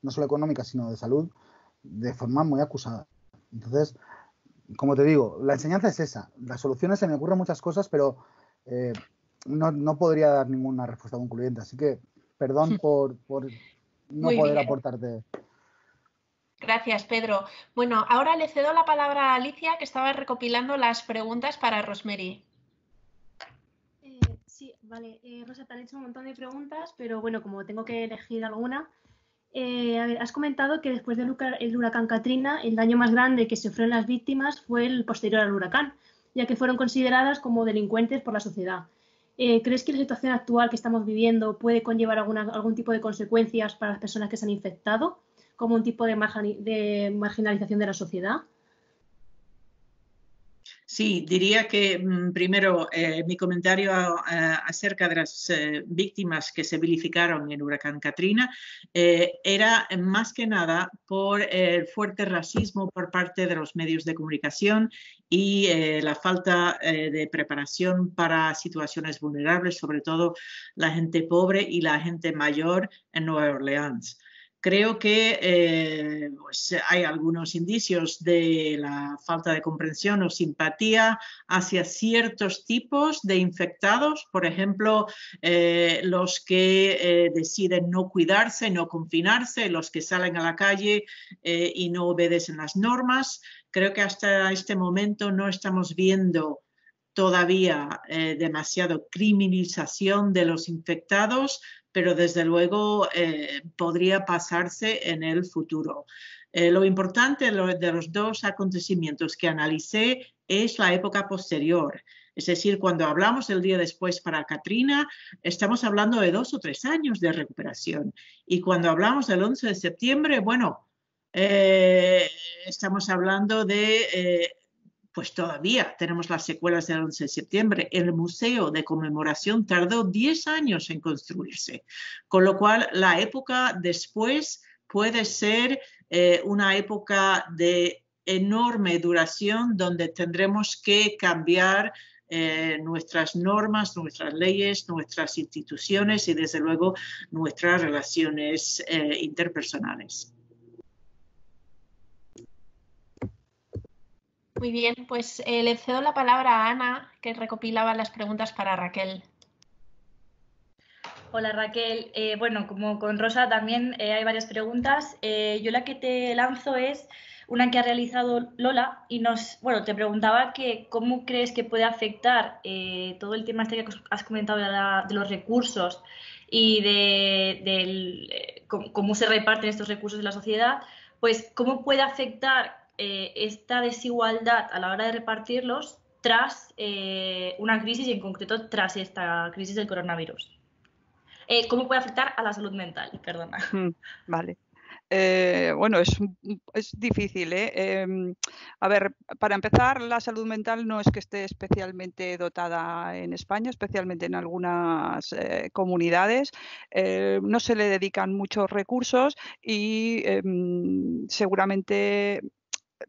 no solo económicas, sino de salud, de forma muy acusada. Entonces, como te digo, la enseñanza es esa. Las soluciones, se me ocurren muchas cosas, pero no podría dar ninguna respuesta concluyente. Así que, perdón por no Muy poder bien. aportarte. Gracias, Pedro. Bueno, ahora le cedo la palabra a Alicia, que estaba recopilando las preguntas para Rosemary. Sí, vale. Rosa, te han hecho un montón de preguntas, pero bueno, como tengo que elegir alguna, a ver, has comentado que después del huracán Katrina, el daño más grande que sufrieron las víctimas fue el posterior al huracán, ya que fueron consideradas como delincuentes por la sociedad. ¿Crees que la situación actual que estamos viviendo puede conllevar algún tipo de consecuencias para las personas que se han infectado, como un tipo de marginalización de la sociedad? Sí, diría que primero mi comentario acerca de las víctimas que se vilificaron en el huracán Katrina era más que nada por el fuerte racismo por parte de los medios de comunicación y la falta de preparación para situaciones vulnerables, sobre todo la gente pobre y la gente mayor en Nueva Orleans. Creo que pues hay algunos indicios de la falta de comprensión o simpatía hacia ciertos tipos de infectados, por ejemplo, los que deciden no cuidarse, no confinarse, los que salen a la calle y no obedecen las normas. Creo que hasta este momento no estamos viendo todavía demasiado criminalización de los infectados, pero desde luego podría pasarse en el futuro. Lo importante de los dos acontecimientos que analicé es la época posterior. Es decir, cuando hablamos del día después para Katrina, estamos hablando de 2 o 3 años de recuperación. Y cuando hablamos del 11 de septiembre, bueno, estamos hablando de... pues todavía tenemos las secuelas del 11 de septiembre. El museo de conmemoración tardó 10 años en construirse, con lo cual la época después puede ser una época de enorme duración donde tendremos que cambiar nuestras normas, nuestras leyes, nuestras instituciones y desde luego nuestras relaciones interpersonales. Muy bien, pues le cedo la palabra a Ana, que recopilaba las preguntas para Raquel. Hola Raquel, bueno, como con Rosa también hay varias preguntas. Yo la que te lanzo es una que ha realizado Lola y te preguntaba que cómo crees que puede afectar todo el tema este que has comentado de los recursos y de cómo se reparten estos recursos en la sociedad, pues cómo puede afectar esta desigualdad a la hora de repartirlos tras una crisis y en concreto tras esta crisis del coronavirus. ¿Cómo puede afectar a la salud mental? Perdona. Vale. Bueno, es difícil, ¿eh? A ver, para empezar, la salud mental no es que esté especialmente dotada en España, especialmente en algunas comunidades. No se le dedican muchos recursos y seguramente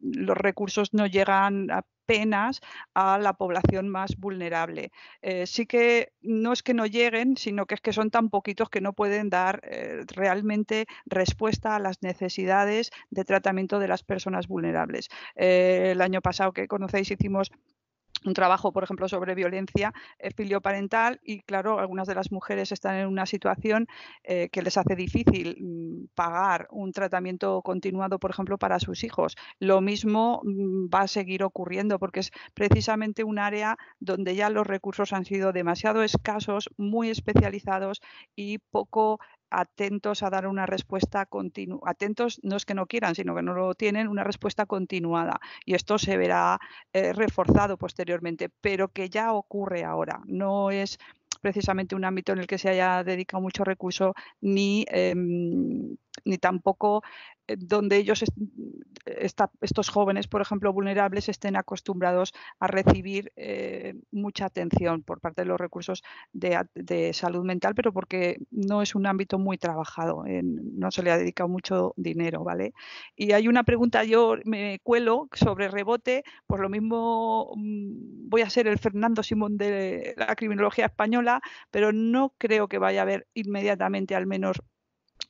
los recursos no llegan apenas a la población más vulnerable. Sí que no es que no lleguen, sino que es que son tan poquitos que no pueden dar realmente respuesta a las necesidades de tratamiento de las personas vulnerables. El año pasado, que conocéis, hicimos un trabajo, por ejemplo, sobre violencia filioparental y, claro, algunas de las mujeres están en una situación que les hace difícil pagar un tratamiento continuado, por ejemplo, para sus hijos. Lo mismo va a seguir ocurriendo porque es precisamente un área donde ya los recursos han sido demasiado escasos, muy especializados y poco atentos a dar una respuesta continua. Atentos no es que no quieran, sino que no lo tienen, una respuesta continuada. Y esto se verá reforzado posteriormente, pero que ya ocurre ahora. No es precisamente un ámbito en el que se haya dedicado mucho recurso ni tampoco donde ellos, estos jóvenes, por ejemplo, vulnerables, estén acostumbrados a recibir mucha atención por parte de los recursos de salud mental, pero porque no es un ámbito muy trabajado, no se le ha dedicado mucho dinero, ¿vale? Y hay una pregunta, yo me cuelo sobre rebote, pues lo mismo voy a ser el Fernando Simón de la criminología española, pero no creo que vaya a haber inmediatamente al menos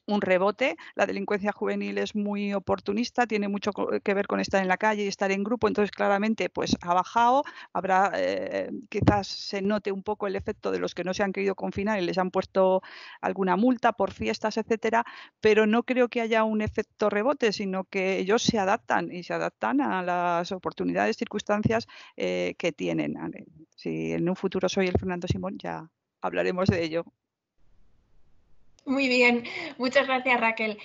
un rebote. La delincuencia juvenil es muy oportunista, tiene mucho que ver con estar en la calle y estar en grupo, entonces claramente pues ha bajado, habrá quizás se note un poco el efecto de los que no se han querido confinar y les han puesto alguna multa por fiestas, etcétera, pero no creo que haya un efecto rebote, sino que ellos se adaptan y se adaptan a las oportunidades, circunstancias que tienen. Si en un futuro soy el Fernando Simón, ya hablaremos de ello. Muy bien, muchas gracias, Raquel.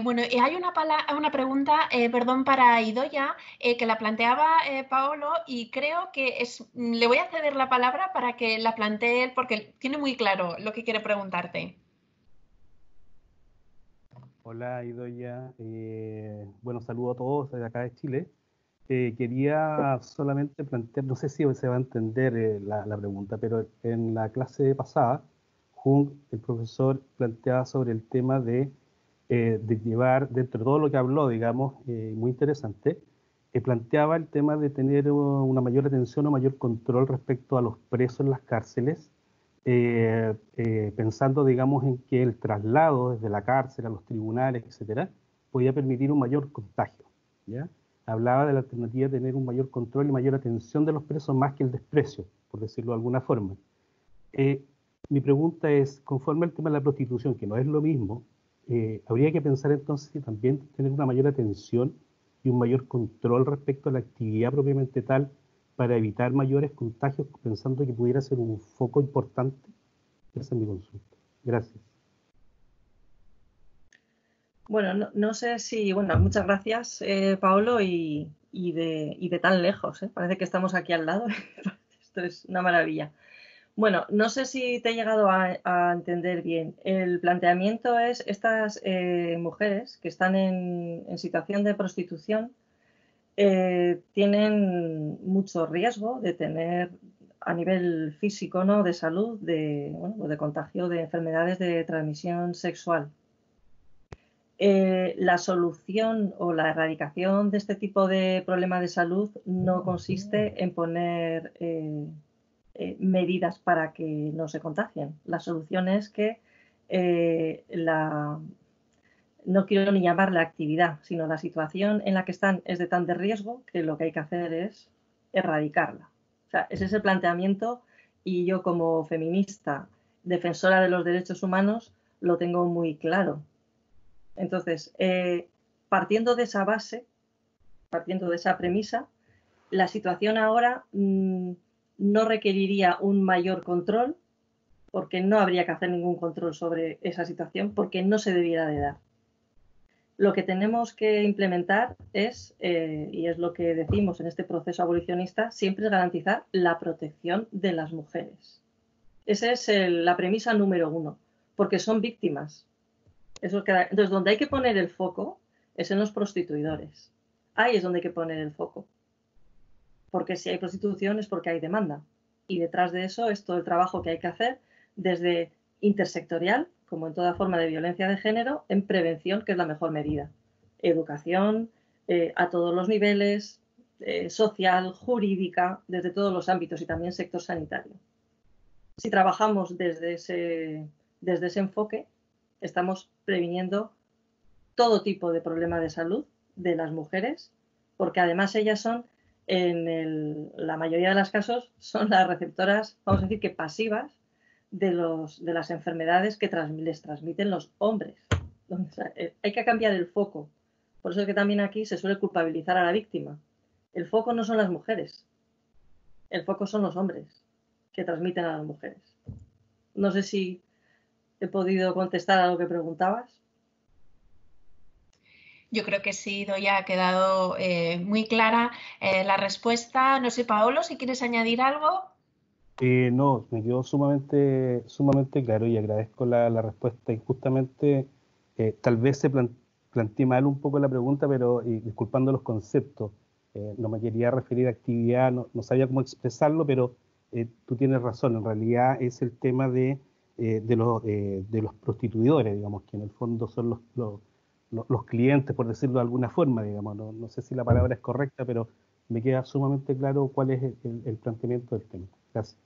Bueno, hay una pregunta, perdón, para Idoia, que la planteaba Paolo, y creo que le voy a ceder la palabra para que la plantee él, porque tiene muy claro lo que quiere preguntarte. Hola, Idoia. Bueno, saludo a todos desde acá de Chile. Quería solamente plantear, no sé si se va a entender la pregunta, pero en la clase pasada, el profesor planteaba sobre el tema de llevar, dentro de todo lo que habló, digamos, muy interesante, planteaba el tema de tener una mayor atención o mayor control respecto a los presos en las cárceles, pensando, digamos, en que el traslado desde la cárcel a los tribunales, etcétera, podía permitir un mayor contagio, ¿ya? Hablaba de la alternativa de tener un mayor control y mayor atención de los presos más que el desprecio, por decirlo de alguna forma. Mi pregunta es, conforme al tema de la prostitución, que no es lo mismo, habría que pensar entonces que también tener una mayor atención y un mayor control respecto a la actividad propiamente tal para evitar mayores contagios, pensando que pudiera ser un foco importante. Esa es mi consulta. Gracias. Bueno, no sé si, bueno, muchas gracias, Paolo, y de tan lejos, ¿eh? Parece que estamos aquí al lado. Esto es una maravilla. Bueno, no sé si te he llegado a entender bien. El planteamiento es estas mujeres que están en situación de prostitución tienen mucho riesgo de tener a nivel físico, ¿no?, de salud, de contagio de enfermedades de transmisión sexual. La solución o la erradicación de este tipo de problema de salud no consiste en poner medidas para que no se contagien. La solución es que no quiero ni llamar la actividad, sino la situación en la que están es de tan de riesgo que lo que hay que hacer es erradicarla. O sea, ese es el planteamiento y yo como feminista, defensora de los derechos humanos, lo tengo muy claro. Entonces, partiendo de esa base, partiendo de esa premisa, la situación ahora no requeriría un mayor control, porque no habría que hacer ningún control sobre esa situación, porque no se debiera de dar. Lo que tenemos que implementar es, y es lo que decimos en este proceso abolicionista, siempre es garantizar la protección de las mujeres. Esa es la premisa número 1, porque son víctimas. Entonces, donde hay que poner el foco es en los prostituidores. Ahí es donde hay que poner el foco. Porque si hay prostitución es porque hay demanda. Y detrás de eso es todo el trabajo que hay que hacer desde intersectorial, como en toda forma de violencia de género, en prevención, que es la mejor medida. Educación, a todos los niveles, social, jurídica, desde todos los ámbitos y también sector sanitario. Si trabajamos desde ese enfoque, estamos previniendo todo tipo de problema de salud de las mujeres, porque además ellas son, en la mayoría de los casos, son las receptoras, vamos a decir que pasivas, de las enfermedades que les transmiten los hombres. Entonces, hay que cambiar el foco. Por eso es que también aquí se suele culpabilizar a la víctima. El foco no son las mujeres, el foco son los hombres que transmiten a las mujeres. No sé si he podido contestar a lo que preguntabas. Yo creo que sí, Doya, ha quedado muy clara la respuesta. No sé, Paolo, si quieres añadir algo. No, me quedó sumamente claro y agradezco la respuesta. Y justamente tal vez se planteé mal un poco la pregunta, pero disculpando los conceptos. No me quería referir a actividad, no sabía cómo expresarlo, pero tú tienes razón. En realidad es el tema de los prostituidores, digamos, que en el fondo son los clientes, por decirlo de alguna forma, digamos. No sé si la palabra es correcta, pero me queda sumamente claro cuál es el planteamiento del tema. Gracias.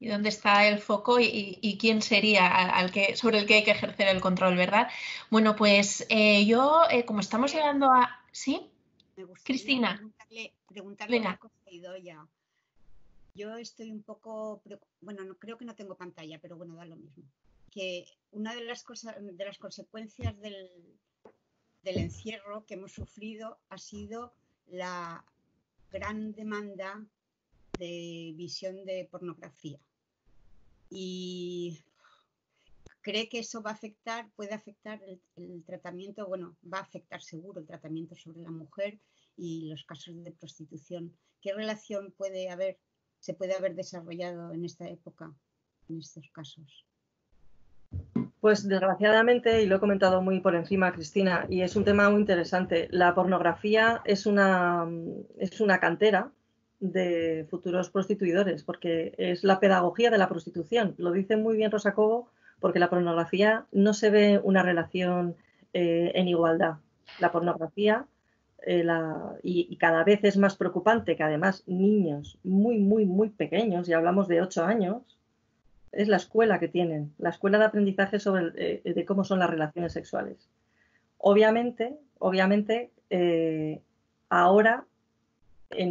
Y dónde está el foco y quién sería sobre el que hay que ejercer el control, ¿verdad? Bueno, pues yo, como estamos llegando a... ¿Sí? Me gustaría Cristina. preguntarle una cosa a Idoia. Yo estoy un poco... Bueno, creo que no tengo pantalla, pero bueno, da lo mismo. Que una de las consecuencias del encierro que hemos sufrido ha sido la gran demanda de visión de pornografía. Y cree que eso puede afectar el tratamiento, bueno, va a afectar seguro el tratamiento sobre la mujer y los casos de prostitución. ¿Qué relación se puede haber desarrollado en esta época, en estos casos? Pues desgraciadamente, y lo he comentado muy por encima, Cristina, y es un tema muy interesante, la pornografía es una cantera de futuros prostituidores, porque es la pedagogía de la prostitución. Lo dice muy bien Rosa Cobo, porque la pornografía no se ve una relación en igualdad. La pornografía, y cada vez es más preocupante que además niños muy, muy, muy pequeños, y hablamos de 8 años, es la escuela que tienen, la escuela de aprendizaje de cómo son las relaciones sexuales. Obviamente, ahora,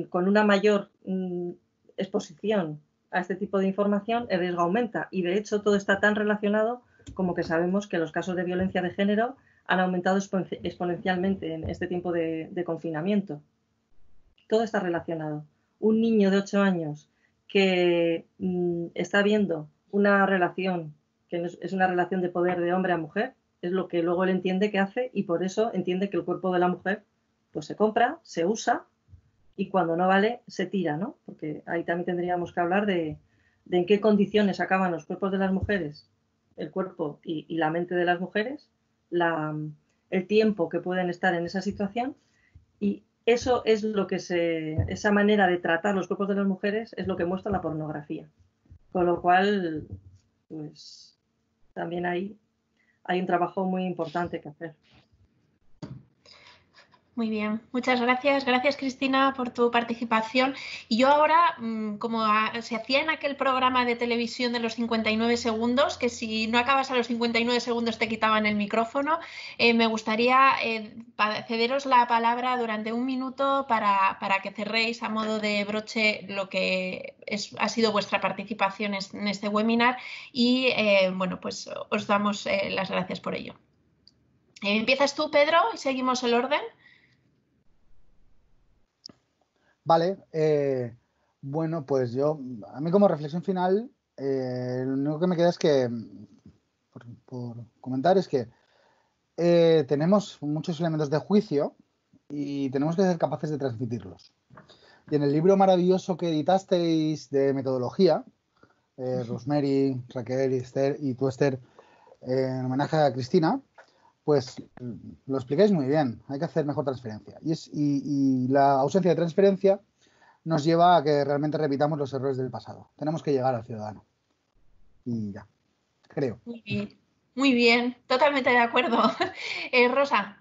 con una mayor exposición a este tipo de información, el riesgo aumenta. Y de hecho, todo está tan relacionado como que sabemos que los casos de violencia de género han aumentado exponencialmente en este tiempo de confinamiento. Todo está relacionado. Un niño de 8 años que está viendo una relación que es una relación de poder de hombre a mujer, es lo que luego él entiende que hace, y por eso entiende que el cuerpo de la mujer pues se compra, se usa, y cuando no vale se tira, ¿no? Porque ahí también tendríamos que hablar de en qué condiciones acaban los cuerpos de las mujeres, el cuerpo y la mente de las mujeres, el tiempo que pueden estar en esa situación, y eso es lo que esa manera de tratar los cuerpos de las mujeres es lo que muestra la pornografía. Con lo cual, pues también hay un trabajo muy importante que hacer. Muy bien, muchas gracias. Gracias, Cristina, por tu participación. Y yo ahora, como se hacía en aquel programa de televisión de los 59 segundos, que si no acabas a los 59 segundos te quitaban el micrófono, me gustaría cederos la palabra durante un minuto para que cerréis a modo de broche lo que ha sido vuestra participación en este webinar y, bueno, pues os damos las gracias por ello. ¿Empiezas tú, Pedro, y seguimos el orden? Vale, bueno, pues a mí como reflexión final, lo único que me queda es que, por comentar, es que tenemos muchos elementos de juicio y tenemos que ser capaces de transmitirlos. Y en el libro maravilloso que editasteis de metodología, Rosemary, Raquel y Esther, y tú, Esther, en homenaje a Cristina, pues lo explicáis muy bien, hay que hacer mejor transferencia. Y la ausencia de transferencia nos lleva a que realmente repitamos los errores del pasado. Tenemos que llegar al ciudadano. Y ya, creo. Muy bien, totalmente de acuerdo. Rosa.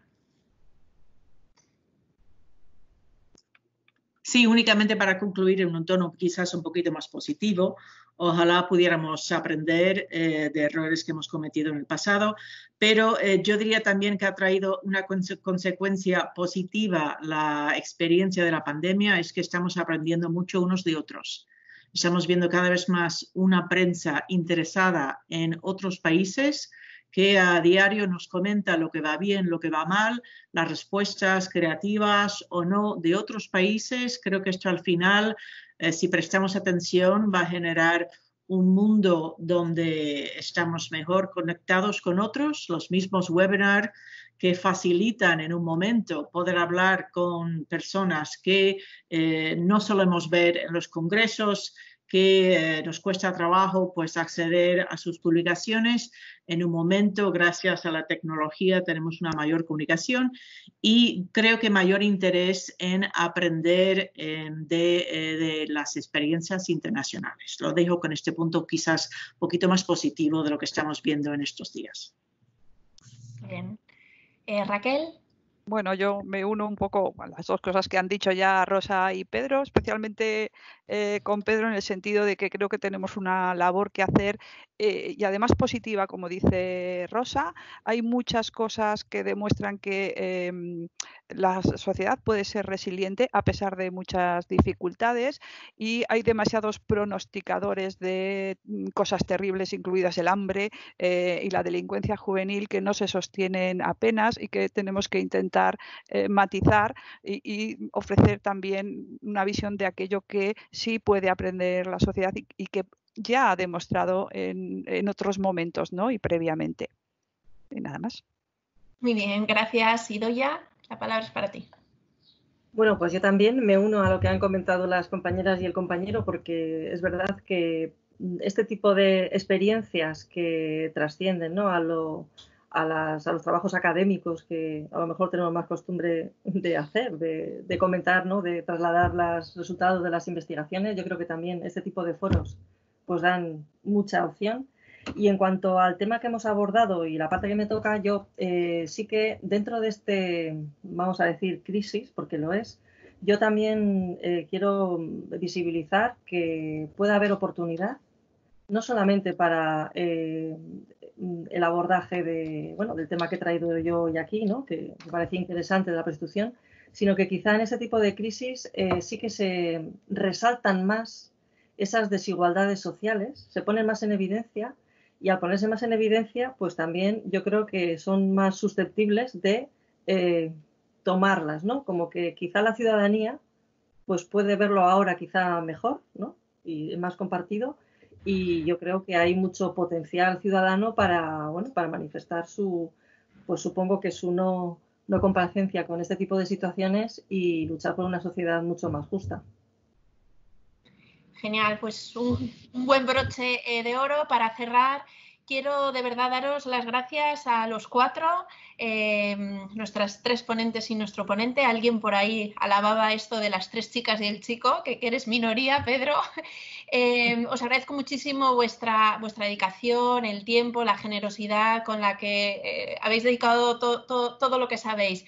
Sí, únicamente para concluir en un tono quizás un poquito más positivo. Ojalá pudiéramos aprender de errores que hemos cometido en el pasado, pero yo diría también que ha traído una consecuencia positiva la experiencia de la pandemia, es que estamos aprendiendo mucho unos de otros. Estamos viendo cada vez más una prensa interesada en otros países que a diario nos comenta lo que va bien, lo que va mal, las respuestas creativas o no de otros países. Creo que esto al final, si prestamos atención, va a generar un mundo donde estamos mejor conectados con otros, los mismos webinars que facilitan en un momento poder hablar con personas que no solemos ver en los congresos, que nos cuesta trabajo pues acceder a sus publicaciones. En un momento, gracias a la tecnología, tenemos una mayor comunicación y creo que mayor interés en aprender de las experiencias internacionales. Lo dejo con este punto quizás un poquito más positivo de lo que estamos viendo en estos días. Bien. Raquel. Bueno, yo me uno un poco a las dos cosas que han dicho ya Rosa y Pedro, especialmente con Pedro en el sentido de que creo que tenemos una labor que hacer y además positiva, como dice Rosa. Hay muchas cosas que demuestran que la sociedad puede ser resiliente a pesar de muchas dificultades y hay demasiados pronosticadores de cosas terribles, incluidas el hambre y la delincuencia juvenil, que no se sostienen apenas y que tenemos que intentar matizar y ofrecer también una visión de aquello que sí puede aprender la sociedad y que ya ha demostrado en otros momentos, ¿no? Y previamente. Y nada más. Muy bien, gracias. Idoia, la palabra es para ti. Bueno, pues yo también me uno a lo que han comentado las compañeras y el compañero, porque es verdad que este tipo de experiencias que trascienden, ¿no?, a los trabajos académicos que a lo mejor tenemos más costumbre de hacer, de comentar, ¿no?, de trasladar los resultados de las investigaciones. Yo creo que también este tipo de foros pues dan mucha opción. Y en cuanto al tema que hemos abordado y la parte que me toca, yo sí que dentro de este, vamos a decir, crisis, porque lo es, yo también quiero visibilizar que puede haber oportunidad, no solamente para el abordaje del tema que he traído yo hoy aquí, ¿no?, que me parecía interesante de la prostitución, sino que quizá en ese tipo de crisis sí que se resaltan más esas desigualdades sociales, se ponen más en evidencia. Y al ponerse más en evidencia, pues también yo creo que son más susceptibles de tomarlas, ¿no? Como que quizá la ciudadanía pues puede verlo ahora quizá mejor, ¿no?, y más compartido. Y yo creo que hay mucho potencial ciudadano para manifestar pues supongo que su no complacencia con este tipo de situaciones y luchar por una sociedad mucho más justa. Genial, pues un buen broche de oro para cerrar. Quiero de verdad daros las gracias a los cuatro, nuestras tres ponentes y nuestro ponente. Alguien por ahí alababa esto de las tres chicas y el chico, que eres minoría, Pedro. Os agradezco muchísimo vuestra dedicación, el tiempo, la generosidad con la que habéis dedicado todo lo que sabéis.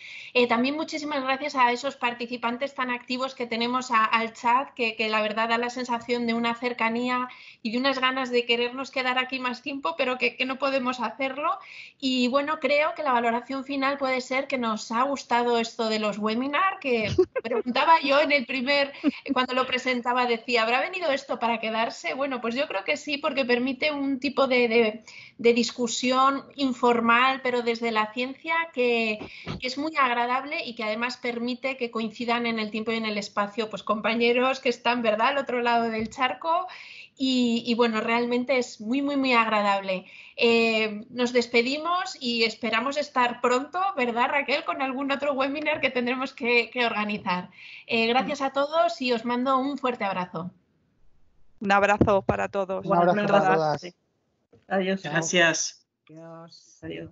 También muchísimas gracias a esos participantes tan activos que tenemos al chat, que la verdad da la sensación de una cercanía y de unas ganas de querernos quedar aquí más tiempo, pero que no podemos hacerlo. Y bueno, creo que la valoración final puede ser que nos ha gustado esto de los webinars, que preguntaba yo cuando lo presentaba, decía, ¿habrá venido esto para quedarse? Bueno, pues yo creo que sí, porque permite un tipo de discusión informal, pero desde la ciencia, que es muy agradable y que además permite que coincidan en el tiempo y en el espacio pues compañeros que están, ¿verdad?, al otro lado del charco. Y bueno, realmente es muy, muy, muy agradable. Nos despedimos y esperamos estar pronto, ¿verdad, Raquel?, con algún otro webinar que tendremos que organizar. Gracias a todos y os mando un fuerte abrazo. Un abrazo para todos. Un abrazo para todas. Adiós. Gracias. Adiós. Adiós.